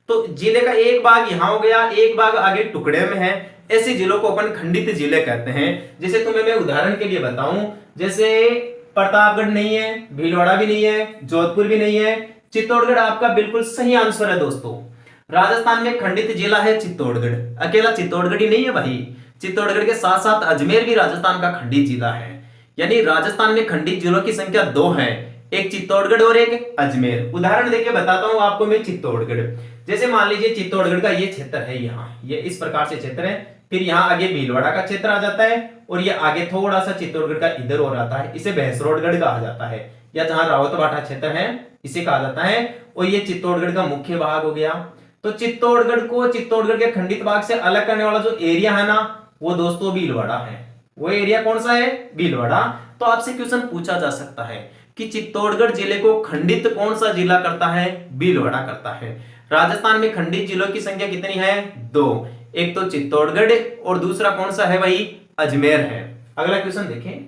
तो जिले का एक भाग यहां हो गया, एक भाग आगे टुकड़े में है। ऐसे जिलों को अपन खंडित जिले कहते हैं। जैसे तुम्हें मैं उदाहरण के लिए बताऊं, जैसे प्रतापगढ़ नहीं है, भीलवाड़ा भी नहीं है, जोधपुर भी नहीं है, चित्तौड़गढ़ आपका बिल्कुल सही आंसर है दोस्तों। राजस्थान में खंडित जिला है चित्तौड़गढ़। अकेला चित्तौड़गढ़ ही नहीं है भाई, चित्तौड़गढ़ के साथ साथ अजमेर भी राजस्थान का खंडित जिला है। यानी राजस्थान में खंडित जिलों की संख्या 2 है, एक चित्तौड़गढ़ और एक अजमेर। उदाहरण देके बताता हूं आपको मैं चित्तौड़गढ़। जैसे मान लीजिए चित्तौड़गढ़ का ये क्षेत्र है, यहाँ ये इस प्रकार से क्षेत्र है, फिर यहाँ आगे भीलवाड़ा का क्षेत्र आ जाता है और ये आगे थोड़ा सा चित्तौड़गढ़ का इधर और आता है, इसे भैंसरोडगढ़ कहा जाता है, या जहां रावतभाटा क्षेत्र है इसे कहा जाता है। और ये चित्तौड़गढ़ का मुख्य भाग हो गया। तो चित्तौड़गढ़ को चित्तौड़गढ़ के खंडित भाग से अलग करने वाला जो एरिया है ना, वो दोस्तों भीलवाड़ा है। वो एरिया कौन सा है? भीलवाड़ा। तो आपसे क्वेश्चन पूछा जा सकता है कि चित्तौड़गढ़ जिले को खंडित कौन सा जिला करता है? भीलवाड़ा करता है। राजस्थान में खंडित जिलों की संख्या कितनी है? 2। एक तो चित्तौड़गढ़ और दूसरा कौन सा है भाई? अजमेर है। अगला क्वेश्चन देखें,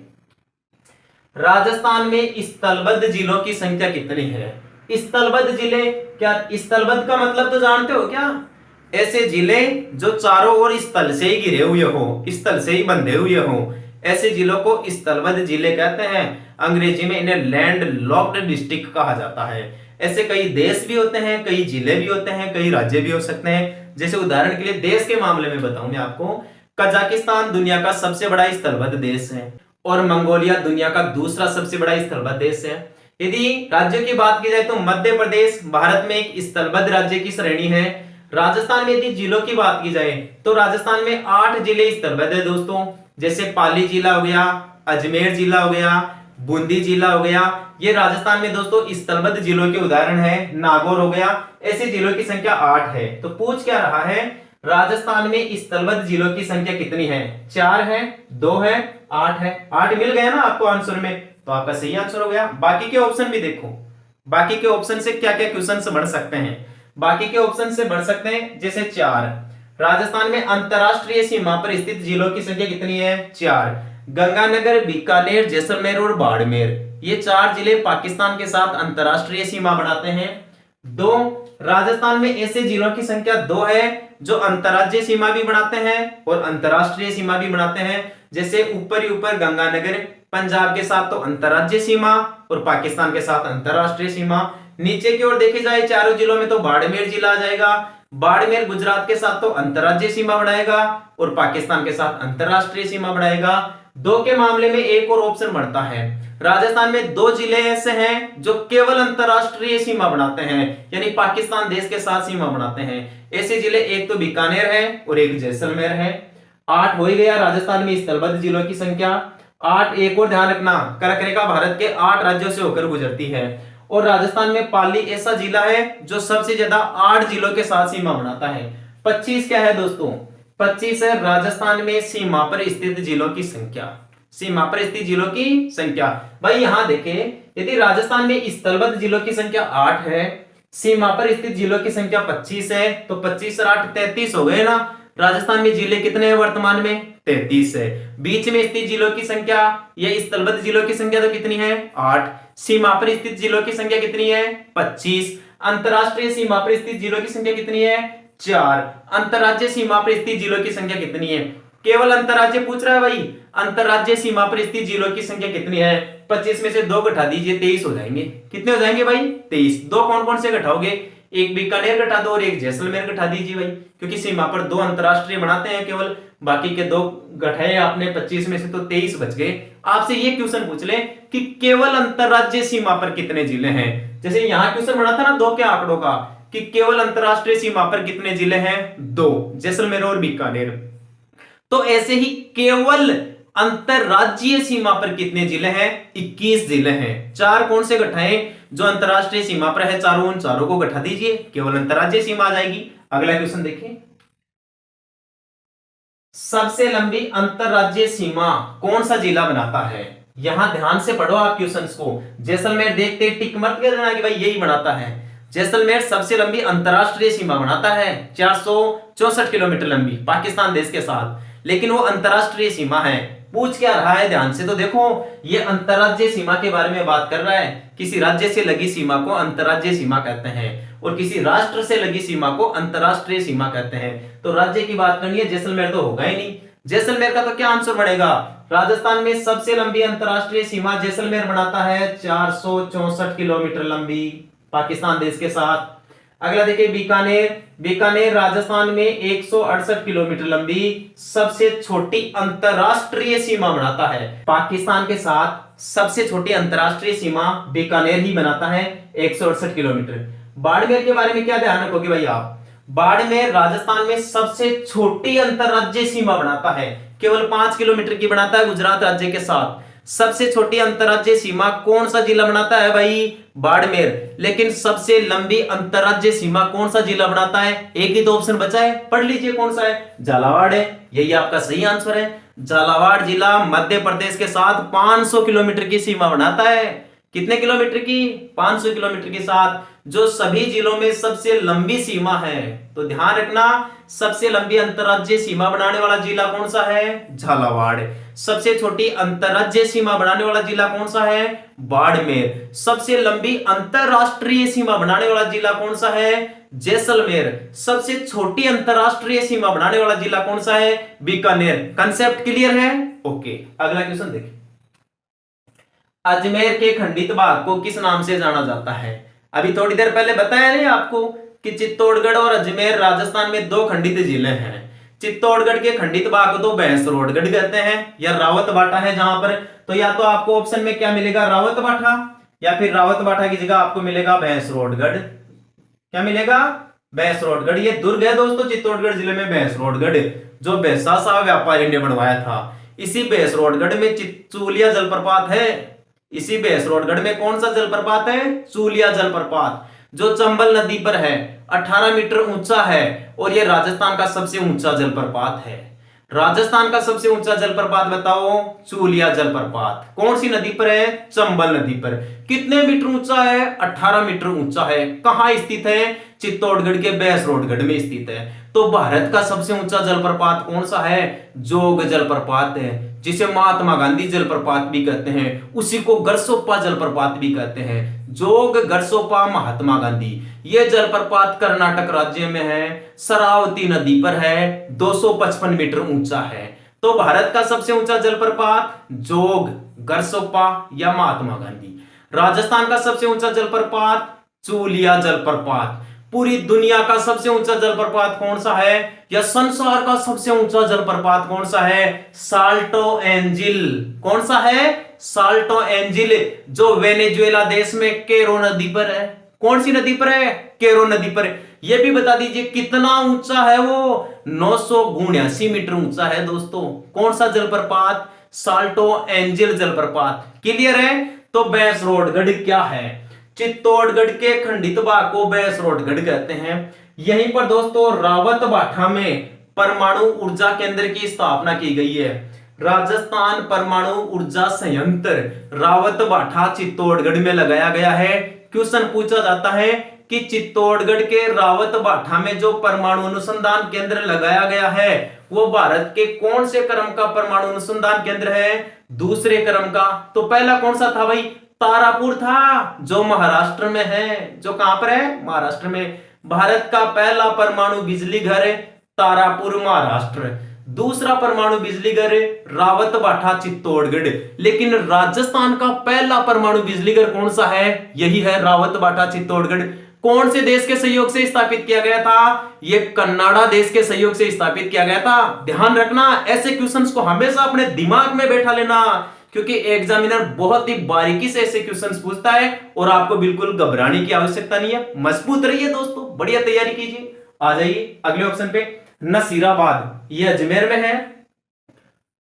राजस्थान में स्थलबद्ध जिलों की संख्या कितनी है? स्थलबद्ध जिले, क्या स्थलबद्ध का मतलब तो जानते हो क्या? ऐसे जिले जो चारों ओर स्थल से ही घिरे हुए हो, स्थल से ही बंधे हुए हो, ऐसे जिलों को स्थलबद्ध जिले कहते हैं। अंग्रेजी में इन्हें लैंड लॉक्ड डिस्ट्रिक्ट कहा जाता है। ऐसे कई देश भी होते हैं, कई जिले भी होते हैं, कई राज्य भी हो सकते हैं। जैसे उदाहरण के लिए देश के मामले में बताऊं मैं आपको, कजाकिस्तान दुनिया का सबसे बड़ा स्थलबद्ध देश है और मंगोलिया दुनिया का दूसरा सबसे बड़ा स्थलबद्ध देश है। यदि राज्यों की बात की जाए तो मध्य प्रदेश भारत में एक स्थलबद्ध राज्य की श्रेणी है। राजस्थान में यदि जिलों की बात की जाए तो राजस्थान में 8 जिले स्थलबद्ध है दोस्तों, जैसे पाली जिला हो गया, अजमेर जिला हो गया, बूंदी जिला हो गया। ये राजस्थान में दोस्तों स्थलबद्ध जिलों के उदाहरण है। नागौर हो गया। ऐसे जिलों की संख्या 8 है। तो पूछ क्या रहा है, राजस्थान में स्थलबद्ध जिलों की संख्या कितनी है? 4 है, 2 है, 8 है। 8 मिल गया ना आपको आंसर में, तो आपका सही आंसर हो गया। बाकी के ऑप्शन भी देखो, बाकी के ऑप्शन से क्या क्या क्वेश्चन बढ़ सकते हैं। बाकी के ऑप्शन से बढ़ सकते हैं जैसे 4, राजस्थान में अंतरराष्ट्रीय सीमा पर स्थित जिलों की संख्या कितनी है? 4, गंगानगर, बीकानेर, जैसलमेर और बाड़मेर। ये 4 जिले पाकिस्तान के साथ अंतरराष्ट्रीय सीमा बनाते हैं। 2, राजस्थान में ऐसे जिलों की संख्या 2 है जो अंतरराज्यीय सीमा भी बनाते हैं और अंतरराष्ट्रीय सीमा भी बनाते हैं। जैसे ऊपर ही ऊपर गंगानगर पंजाब के साथ तो अंतरराज्यीय सीमा और पाकिस्तान के साथ अंतरराष्ट्रीय सीमा। नीचे की ओर देखी जाए चारों जिलों में तो बाड़मेर जिला आ जाएगा। बाड़मेर गुजरात के साथ तो अंतरराज्यीय सीमा बनाएगा और पाकिस्तान के साथ अंतरराष्ट्रीय सीमा बनाएगा। 2 के मामले में एक और ऑप्शन बढ़ता है। राजस्थान में 2 जिले ऐसे हैं जो केवल अंतरराष्ट्रीय सीमा बनाते हैं, यानी पाकिस्तान देश के साथ सीमा बनाते हैं। ऐसे जिले एक तो बीकानेर है और एक जैसलमेर है। 8 हो ही गया राजस्थान में स्थलबद्ध जिलों की संख्या। 8, एक और ध्यान रखना, कर्क रेखा भारत के 8 राज्यों से होकर गुजरती है और राजस्थान में पाली ऐसा जिला है जो सबसे ज्यादा 8 जिलों के साथ सीमा बनाता है। 25 क्या है दोस्तों? 25 है राजस्थान में सीमा पर स्थित जिलों की संख्या। सीमा पर स्थित जिलों की संख्या। भाई यहां देखें, यदि राजस्थान में स्थलबद्ध जिलों की संख्या 8 है, सीमा पर स्थित जिलों की संख्या 25 है, तो 25 और 8 33 हो गए ना। राजस्थान में जिले कितने हैं वर्तमान में? 33 है। बीच में स्थित जिलों की संख्या या स्थलबद्ध जिलों की संख्या तो कितनी है? 8। सीमा पर स्थित जिलों की संख्या कितनी है? 25। अंतरराष्ट्रीय सीमा पर स्थित जिलों की संख्या कितनी है? 4। अंतरराज्यीय सीमा पर स्थित जिलों की संख्या कितनी है? केवल अंतरराज्य पूछ रहा है भाई। अंतरराज्यीय सीमा पर स्थित जिलों की संख्या कितनी है? 25 में से 2 घटा दीजिए, 23 हो जाएंगे। कितने हो जाएंगे भाई? 23। 2 कौन कौन से घटाओगे? एक बीकानेर घटा दो और एक जैसलमेर घटा दीजिए भाई, क्योंकि सीमा पर 2 अंतरराष्ट्रीय बनाते हैं केवल। बाकी के 2 घटाए आपने 25 में से तो 23 बच गए। आपसे ये क्वेश्चन पूछ ले कि केवल अंतरराज्यीय सीमा पर कितने जिले हैं। जैसे यहां क्वेश्चन बना था ना 2 के आंकड़ों का, कि केवल अंतरराष्ट्रीय सीमा पर कितने जिले हैं? 2, जैसलमेर और बीकानेर। तो ऐसे ही केवल अंतरराज्यीय सीमा पर कितने जिले हैं? 21 जिले हैं। 4 कौन से घटाएं? जो अंतरराष्ट्रीय सीमा पर है चारों, उन चारों को घटा दीजिए, केवल अंतरराज्यीय सीमा आ जाएगी। अगला क्वेश्चन देखिए, सबसे लंबी अंतरराज्यीय सीमा कौन सा जिला बनाता है? यहां ध्यान से पढ़ो आप क्वेश्चंस को। जैसलमेर देखते टिक मत कर देना कि भाई यही बनाता है। जैसलमेर सबसे लंबी अंतरराष्ट्रीय सीमा बनाता है, 464 किलोमीटर लंबी पाकिस्तान देश के साथ, लेकिन वो अंतरराष्ट्रीय सीमा है। पूछ क्या रहा है ध्यान से तो देखो, ये अंतरराज्यीय सीमा के बारे में बात कर रहा है। किसी राज्य से लगी सीमा को अंतरराज्यीय सीमा कहते हैं और किसी राष्ट्र से लगी सीमा को अंतरराष्ट्रीय सीमा कहते हैं। तो राज्य की बात करनी है, जैसलमेर तो होगा ही नहीं। जैसलमेर का तो क्या आंसर बढ़ेगा? राजस्थान में सबसे लंबी अंतरराष्ट्रीय सीमा जैसलमेर बनाता है, 464 किलोमीटर लंबी पाकिस्तान देश के साथ। अगला देखिए बीकानेर। बीकानेर राजस्थान में 168 किलोमीटर लंबी सबसे छोटी अंतरराष्ट्रीय सीमा बनाता है। पाकिस्तान के साथ सबसे छोटी अंतरराष्ट्रीय सीमा बीकानेर ही बनाता है, 168 किलोमीटर। बाड़मेर के बारे में क्या ध्यान रखोगे भाई आप? बाड़मेर राजस्थान में सबसे छोटी अंतरराज्यीय सीमा बनाता है, केवल 5 किलोमीटर की बनाता है गुजरात राज्य के साथ। सबसे छोटी अंतरराज्यीय सीमा कौन सा जिला बनाता है भाई? बाड़मेर। लेकिन सबसे लंबी अंतरराज्यीय सीमा कौन सा जिला बनाता है? एक ही तो ऑप्शन बचा है, पढ़ लीजिए कौन सा है। झालावाड़ है, यही आपका सही आंसर है। झालावाड़ जिला मध्य प्रदेश के साथ 500 किलोमीटर की सीमा बनाता है। कितने किलोमीटर की? 500 किलोमीटर के साथ, जो सभी जिलों में सबसे लंबी सीमा है। तो ध्यान रखना, सबसे लंबी अंतरराज्यीय सीमा बनाने वाला जिला कौन सा है? झालावाड़। सबसे छोटी अंतरराज्यीय सीमा बनाने वाला जिला कौन सा है? बाड़मेर। सबसे लंबी अंतरराष्ट्रीय सीमा बनाने वाला जिला कौन सा है? जैसलमेर। सबसे छोटी अंतरराष्ट्रीय सीमा बनाने वाला जिला कौन सा है? बीकानेर। कंसेप्ट क्लियर है? ओके, अगला क्वेश्चन देखिए, अजमेर के खंडित भाग को किस नाम से जाना जाता है? अभी थोड़ी देर पहले बताया नहीं आपको कि चित्तौड़गढ़ और अजमेर राजस्थान में 2 खंडित जिले हैं। चित्तौड़गढ़ के खंडित भाग को तो भैंसरोडगढ़ कहते हैं, या रावत बाटा है जहां पर। तो या तो आपको ऑप्शन में क्या मिलेगा, रावत बाटा, या फिर रावत बाटा की जगह आपको मिलेगा भैंसरोडगढ़। क्या मिलेगा, भैंसरोडगढ़। ये दुर्ग है दोस्तों चित्तौड़गढ़ जिले में भैंसरोडगढ़, जो भैंसा व्यापारी ने बनवाया था। इसी भैंसरोडगढ़ में चूलिया जलप्रपात है। इसी भैंसरोडगढ़ में कौन सा जलप्रपात है, चूलिया जलप्रपात, जो चंबल नदी पर है, 18 मीटर ऊंचा है, और यह राजस्थान का सबसे ऊंचा जलप्रपात है। राजस्थान का सबसे ऊंचा जलप्रपात बताओ, चूलिया जलप्रपात। कौन सी नदी पर है, चंबल नदी पर। कितने मीटर ऊंचा है, 18 मीटर ऊंचा है। कहां स्थित है, चित्तौड़गढ़ के भैंसरोडगढ़ में स्थित है। तो भारत का सबसे ऊंचा जलप्रपात कौन सा है, जोग जलप्रपात है, जिसे महात्मा गांधी जलप्रपात भी कहते हैं। उसी को गरसोप्पा जलप्रपात भी कहते हैं। जोग, गरसोप्पा, महात्मा गांधी। यह जलप्रपात कर्नाटक राज्य में है, शरावती नदी पर है, 255 मीटर ऊंचा है। तो भारत का सबसे ऊंचा जलप्रपात जोग, गरसोप्पा या महात्मा गांधी। राजस्थान का सबसे ऊंचा जलप्रपात चूलिया जलप्रपात। पूरी दुनिया का सबसे ऊंचा जलप्रपात कौन सा है, या संसार का सबसे ऊंचा जलप्रपात कौन सा है, साल्टो एंजिल। कौन सा है, साल्टो एंजिल, जो वेनेजुएला देश में केरो नदी पर है। कौन सी नदी पर है, केरो नदी पर। यह भी बता दीजिए कितना ऊंचा है वो, 979 मीटर ऊंचा है दोस्तों। कौन सा जलप्रपात, साल्टो एंजिल जलप्रपात। क्लियर है। तो भैंसरोडगढ़ क्या है, चित्तौड़गढ़ के खंडित भाग को भैंसरोडगढ़ कहते हैं। यहीं पर दोस्तों रावत बाठा में परमाणु ऊर्जा केंद्र की स्थापना की गई है। राजस्थान परमाणु ऊर्जा संयंत्र रावत बाठा चित्तौड़गढ़ में लगाया गया है। क्वेश्चन पूछा जाता है कि चित्तौड़गढ़ के रावत बाठा में जो परमाणु अनुसंधान केंद्र लगाया गया है, वो भारत के कौन से क्रम का परमाणु अनुसंधान केंद्र है, दूसरे क्रम का। तो पहला कौन सा था भाई, तारापुर था, जो महाराष्ट्र में है। जो कहां पर है, महाराष्ट्र में। भारत का पहला परमाणु बिजली घर तारापुर, महाराष्ट्र। दूसरा परमाणु बिजली घर रावत बाठा, चित्तौड़गढ़। लेकिन राजस्थान का पहला परमाणु बिजली घर कौन सा है, यही है रावत बाठा, चित्तौड़गढ़। कौन से देश के सहयोग से स्थापित किया गया था, यह कनाडा देश के सहयोग से स्थापित किया गया था। ध्यान रखना, ऐसे क्वेश्चंस को हमेशा अपने दिमाग में बैठा लेना, क्योंकि एग्जामिनर बहुत ही बारीकी से ऐसे क्वेश्चंस पूछता है, और आपको बिल्कुल घबराने की आवश्यकता नहीं है। मजबूत रहिए दोस्तों, बढ़िया तैयारी कीजिए। आ जाइए अगले ऑप्शन पे, नसीराबाद, ये अजमेर में है,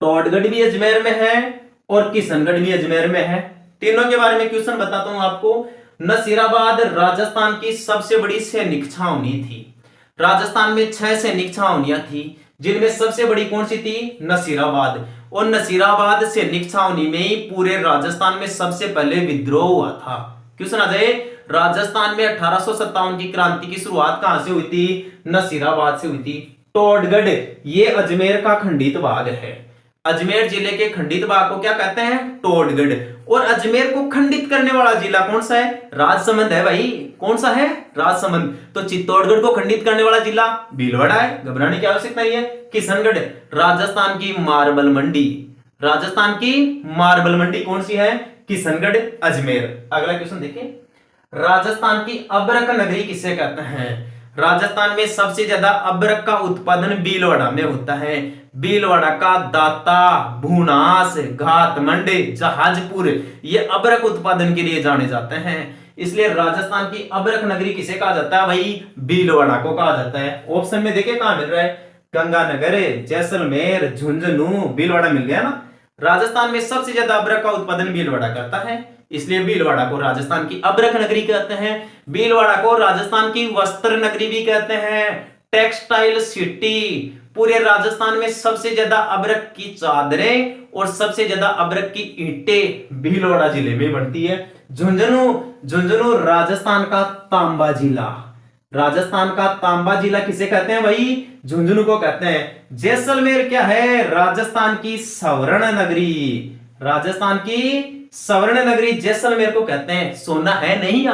टोडगढ़ भी अजमेर में है, और किशनगढ़ भी अजमेर में है। तीनों के बारे में क्वेश्चन बताता हूं आपको। नसीराबाद राजस्थान की सबसे बड़ी सैनिक छावनी थी। राजस्थान में 6 सैनिक छावनियां थी, जिनमें सबसे बड़ी कौन सी थी, नसीराबाद। और नसीराबाद सैनिक छावनी में ही पूरे राजस्थान में सबसे पहले विद्रोह हुआ था। क्वेश्चन आ जाए, राजस्थान में 1857 की क्रांति की शुरुआत कहां से हुई थी, नसीराबाद से हुई थी। टोडगढ़ ये अजमेर का खंडित भाग है। अजमेर जिले के खंडित भाग को क्या कहते हैं, टोडगढ़। और अजमेर को खंडित करने वाला जिला कौन सा है, राजसमंद है भाई। कौन सा है, राजसमंद। तो चित्तौड़गढ़ को खंडित करने वाला जिला भीलवाड़ा है, घबराने की आवश्यकता नहीं है। किशनगढ़ राजस्थान की मार्बल मंडी, राजस्थान की मार्बल मंडी कौन सी है, किशनगढ़, अजमेर। अगला क्वेश्चन देखिए, राजस्थान की अब्रक नगरी किसे कहते हैं। राजस्थान में सबसे ज्यादा अब्रक का उत्पादन भीलवाड़ा में होता है। भीलवाड़ा का दाता, भूनास, घाटमंड, जहाजपुर ये अब्रक उत्पादन के लिए जाने जाते हैं। इसलिए राजस्थान की अब्रक नगरी किसे कहा जाता है भाई, भीलवाड़ा को कहा जाता है। ऑप्शन में देखिए कहां मिल रहा है, गंगानगर, जैसलमेर, झुंझुनू, भीलवाड़ा मिल गया ना। राजस्थान में सबसे ज्यादा अब्रक का उत्पादन भीलवाड़ा करता है, इसलिए भीलवाड़ा को राजस्थान की अब्रक नगरी कहते हैं। भीलवाड़ा को राजस्थान की वस्त्र नगरी भी कहते हैं, टेक्सटाइल सिटी। पूरे राजस्थान में सबसे ज्यादा अब्रक की चादरें और सबसे ज्यादा अब्रक की ईंटें भीलवाड़ा जिले में बनती है। झुंझुनू, झुंझुनू राजस्थान का तांबा जिला। राजस्थान का तांबा जिला किसे कहते हैं भाई, झुंझुनू को कहते हैं। जैसलमेर क्या है, राजस्थान की स्वर्ण नगरी। राजस्थान की स्वर्ण नगरी जैसलमेर को कहते हैं। सोना है नहीं,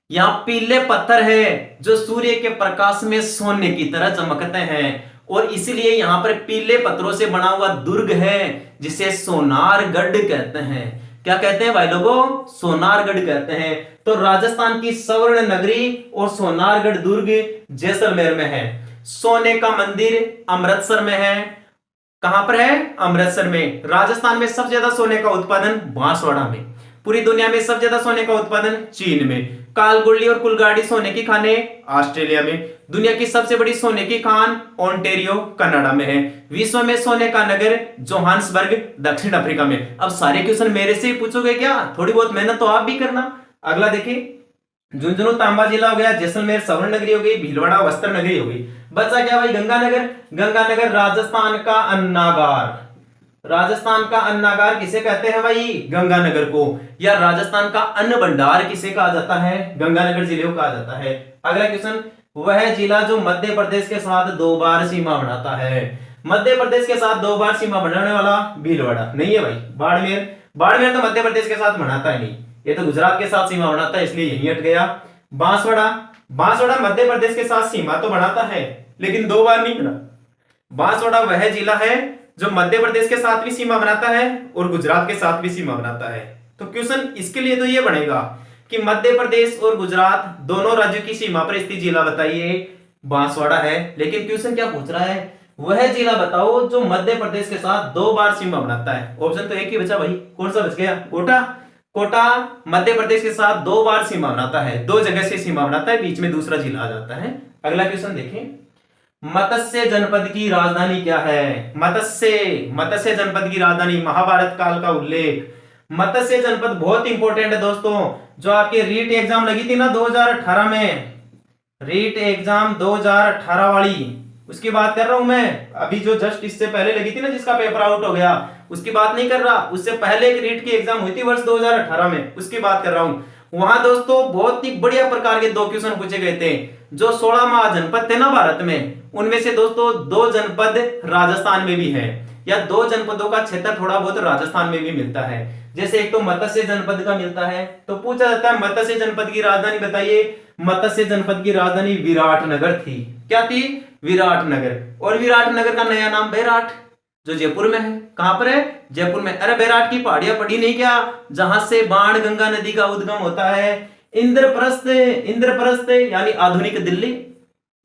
यहाँ पीले पत्थर है जो सूर्य के प्रकाश में सोने की तरह चमकते हैं, और इसीलिए यहाँ पर पीले पत्थरों से बना हुआ दुर्ग है जिसे सोनारगढ़ कहते हैं। क्या कहते हैं भाई लोगों, सोनारगढ़ कहते हैं। तो राजस्थान की स्वर्ण नगरी और सोनारगढ़ दुर्ग जैसलमेर में है। सोने का मंदिर अमृतसर में है। कहां पर है? अमृतसर में। राजस्थान में सबसे ज्यादा सोने का उत्पादन बांसवाड़ा में। पूरी दुनिया में सबसे ज्यादा सोने का उत्पादन चीन में। कालगुल्ली और कुलगाड़ी सोने की खाने ऑस्ट्रेलिया में। दुनिया की सबसे बड़ी सोने की खान ओंटेरियो कनाडा में है। विश्व में सोने का नगर जोहान्सबर्ग दक्षिण अफ्रीका में। अब सारे क्वेश्चन मेरे से ही पूछोगे क्या? थोड़ी बहुत मेहनत तो आप भी करना। अगला देखिए, झुंझुनू तांबा जिला हो गया, जैसलमेर स्वर्ण नगरी हो गई, भीलवाड़ा वस्त्र नगरी हो गई। बचा क्या भाई? गंगानगर। गंगानगर राजस्थान का अन्नागार। राजस्थान का अन्नागार किसे कहते हैं भाई? गंगानगर को। या राजस्थान का अन्न भंडार किसे कहा जाता है? गंगानगर जिले को कहा जाता है। अगला क्वेश्चन, वह जिला जो मध्य प्रदेश के साथ 2 बार सीमा बनाता है। मध्य प्रदेश के साथ 2 बार सीमा बनाने वाला भीलवाड़ा नहीं है भाई, बाड़मेर। बाड़मेर तो मध्य प्रदेश के साथ बनाता है नहीं, ये तो गुजरात के साथ सीमा बनाता है, इसलिए यही हट गया। बांसवाड़ा। बांसवाड़ा मध्य प्रदेश के साथ सीमा तो बनाता है लेकिन 2 बार नहीं बना। बांसवाड़ा वह जिला है जो मध्य प्रदेश के साथ भी सीमा बनाता है और गुजरात के साथ भी सीमा बनाता है। तो क्वेश्चन इसके लिए तो ये बनेगा कि मध्य प्रदेश और गुजरात दोनों राज्यों की सीमा पर स्थित जिला बताइए। बांसवाड़ा है, लेकिन क्वेश्चन क्या पूछ रहा है? वह जिला बताओ जो मध्य प्रदेश के साथ 2 बार सीमा बनाता है। ऑप्शन तो एक ही बचा भाई, कौन सा बच गया? कोटा। कोटा मध्य प्रदेश के साथ 2 बार सीमा बनाता है, 2 जगह से सीमा बनाता है, बीच में दूसरा जिला आ जाता है। अगला क्वेश्चन देखें, मत्स्य जनपद की राजधानी क्या है? मत्स्य जनपद की राजधानी, महाभारत काल का उल्लेख। मत्स्य जनपद बहुत इंपॉर्टेंट है दोस्तों, जो आपके रीट एग्जाम लगी थी ना 2018 में, रीट एग्जाम 2018 वाली, उसकी बात कर रहा हूं मैं। अभी जो जस्ट इससे पहले लगी थी ना, जिसका पेपर आउट हो गया, उसकी बात नहीं कर रहा। उससे पहले एक रीट की एग्जाम हुई थी वर्ष 2018 में, उसकी बात कर रहा हूं। वहां दोस्तों बहुत ही बढ़िया प्रकार के 2 क्वेश्चन पूछे गए थे। जो 16 महाजनपद थे ना भारत में, उनमें से दोस्तों 2 जनपद राजस्थान में भी है, या 2 जनपदों का क्षेत्र थोड़ा बहुत राजस्थान में भी मिलता है। जैसे एक तो मत्स्य जनपद का मिलता है, तो पूछा जाता है मत्स्य जनपद की राजधानी बताइए। मत्स्य जनपद की राजधानी विराटनगर थी। क्या थी? विराटनगर। और विराटनगर का नया नाम बैराट, जो जयपुर में है। कहां पर है? जयपुर में। अरे बैराट की पहाड़ियां पड़ी नहीं क्या, जहां से बाण गंगा नदी का उद्गम होता है? इंद्रप्रस्थ यानी आधुनिक दिल्ली।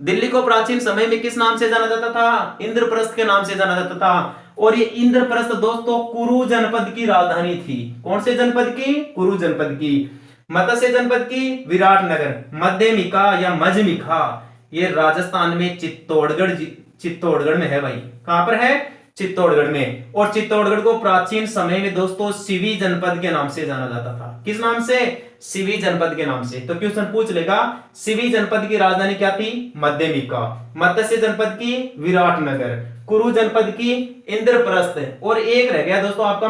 दिल्ली को प्राचीन समय में किस नाम से जाना जाता था? इंद्रप्रस्थ के नाम से जाना जाता था। और ये इंद्रप्रस्थ दोस्तों कुरु जनपद की राजधानी थी। कौन से जनपद की? कुरु जनपद की। मत्स्य जनपद की विराटनगर। मध्यमिका या मजमिका ये राजस्थान में चित्तौड़गढ़ में है भाई। कहां पर है? चित्तौड़गढ़ में। और चित्तौड़गढ़ को प्राचीन समय में दोस्तों सिवी जनपद के नाम से जाना जाता था। किस नाम से? सिवी जनपद के नाम से। तो क्वेश्चन पूछ लेगा, सिवी जनपद की राजधानी क्या थी? मध्यमिका। मत्स्य जनपद की विराटनगर। कुरु जनपद की इंद्रप्रस्थ। और एक रह गया दोस्तों आपका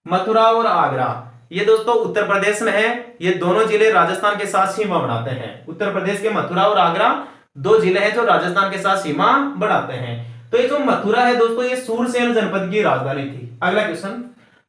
मथुरा और आगरा। ये दोस्तों उत्तर प्रदेश में है। ये दोनों जिले राजस्थान के साथ सीमा बढ़ाते हैं। उत्तर प्रदेश के मथुरा और आगरा 2 जिले हैं जो राजस्थान के साथ सीमा बढ़ाते हैं। तो ये जो मथुरा है दोस्तों, ये सूरसेन जनपद की राजधानी थी। अगला क्वेश्चन,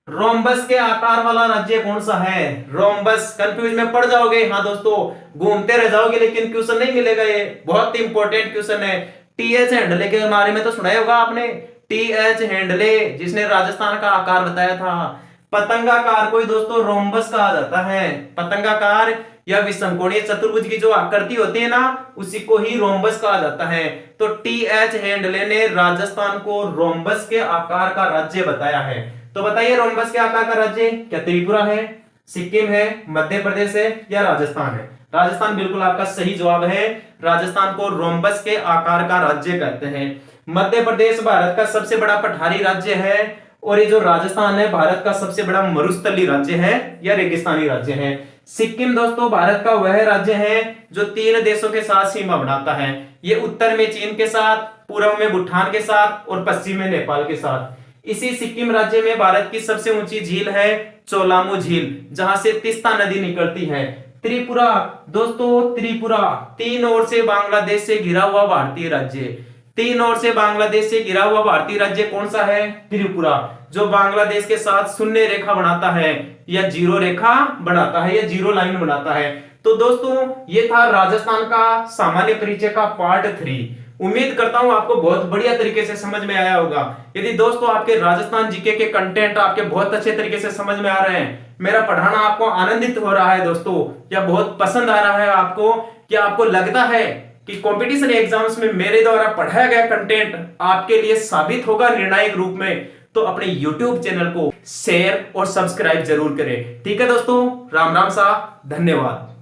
रोम्बस के आकार वाला राज्य कौन सा है? रोम्बस। कंफ्यूज में पड़ जाओगे, हाँ दोस्तों, घूमते रह जाओगे, लेकिन क्वेश्चन नहीं मिलेगा। ये बहुत इंपॉर्टेंट क्वेश्चन है। टी.एच. हैंडले के बारे में तो सुना ही होगा आपने। टी.एच. हैंडले, जिसने राजस्थान का आकार बताया था। पतंगाकार को ही दोस्तों रोम्बस कहा जाता है। पतंगाकार या विषमकोणीय चतुर्भुज की जो आकृति होती है ना, उसी को ही रोम्बस कहा जाता है। तो टी.एच. हैंडले ने राजस्थान को रोम्बस के आकार का राज्य बताया है। तो बताइए, रोम्बस के आकार का राज्य क्या त्रिपुरा है, सिक्किम है, मध्य प्रदेश है या राजस्थान है? राजस्थान बिल्कुल आपका सही जवाब है। राजस्थान को रोम्बस के आकार का राज्य कहते हैं। मध्य प्रदेश भारत का सबसे बड़ा पठारी राज्य है, और ये जो राजस्थान है भारत का सबसे बड़ा मरुस्थलीय राज्य है या रेगिस्तानी राज्य है। सिक्किम दोस्तों भारत का वह राज्य है जो 3 देशों के साथ सीमा बनाता है। ये उत्तर में चीन के साथ, पूर्व में भूटान के साथ और पश्चिम में नेपाल के साथ। इसी सिक्किम राज्य में भारत की सबसे ऊंची झील है चोलामू झील, जहां से तीस्ता नदी निकलती है। त्रिपुरा दोस्तों, त्रिपुरा 3 ओर से बांग्लादेश से घिरा हुआ भारतीय राज्य। 3 ओर से बांग्लादेश से घिरा हुआ भारतीय राज्य कौन सा है? त्रिपुरा, जो बांग्लादेश के साथ शून्य रेखा बनाता है या जीरो रेखा बनाता है या जीरो लाइन बनाता है। तो दोस्तों ये था राजस्थान का सामान्य परिचय का पार्ट 3। उम्मीद करता हूं आपको बहुत बढ़िया तरीके से समझ में आया होगा। यदि दोस्तों आपके राजस्थान जीके के कंटेंट आपके बहुत अच्छे तरीके से समझ में आ रहे हैं, मेरा पढ़ाना आपको आनंदित हो रहा है दोस्तों, या बहुत पसंद आ रहा है आपको, क्या आपको लगता है कि कंपटीशन एग्जाम्स में मेरे द्वारा पढ़ाया गया कंटेंट आपके लिए साबित होगा निर्णायक रूप में, तो अपने YouTube चैनल को शेयर और सब्सक्राइब जरूर करें। ठीक है दोस्तों, राम राम सा, धन्यवाद।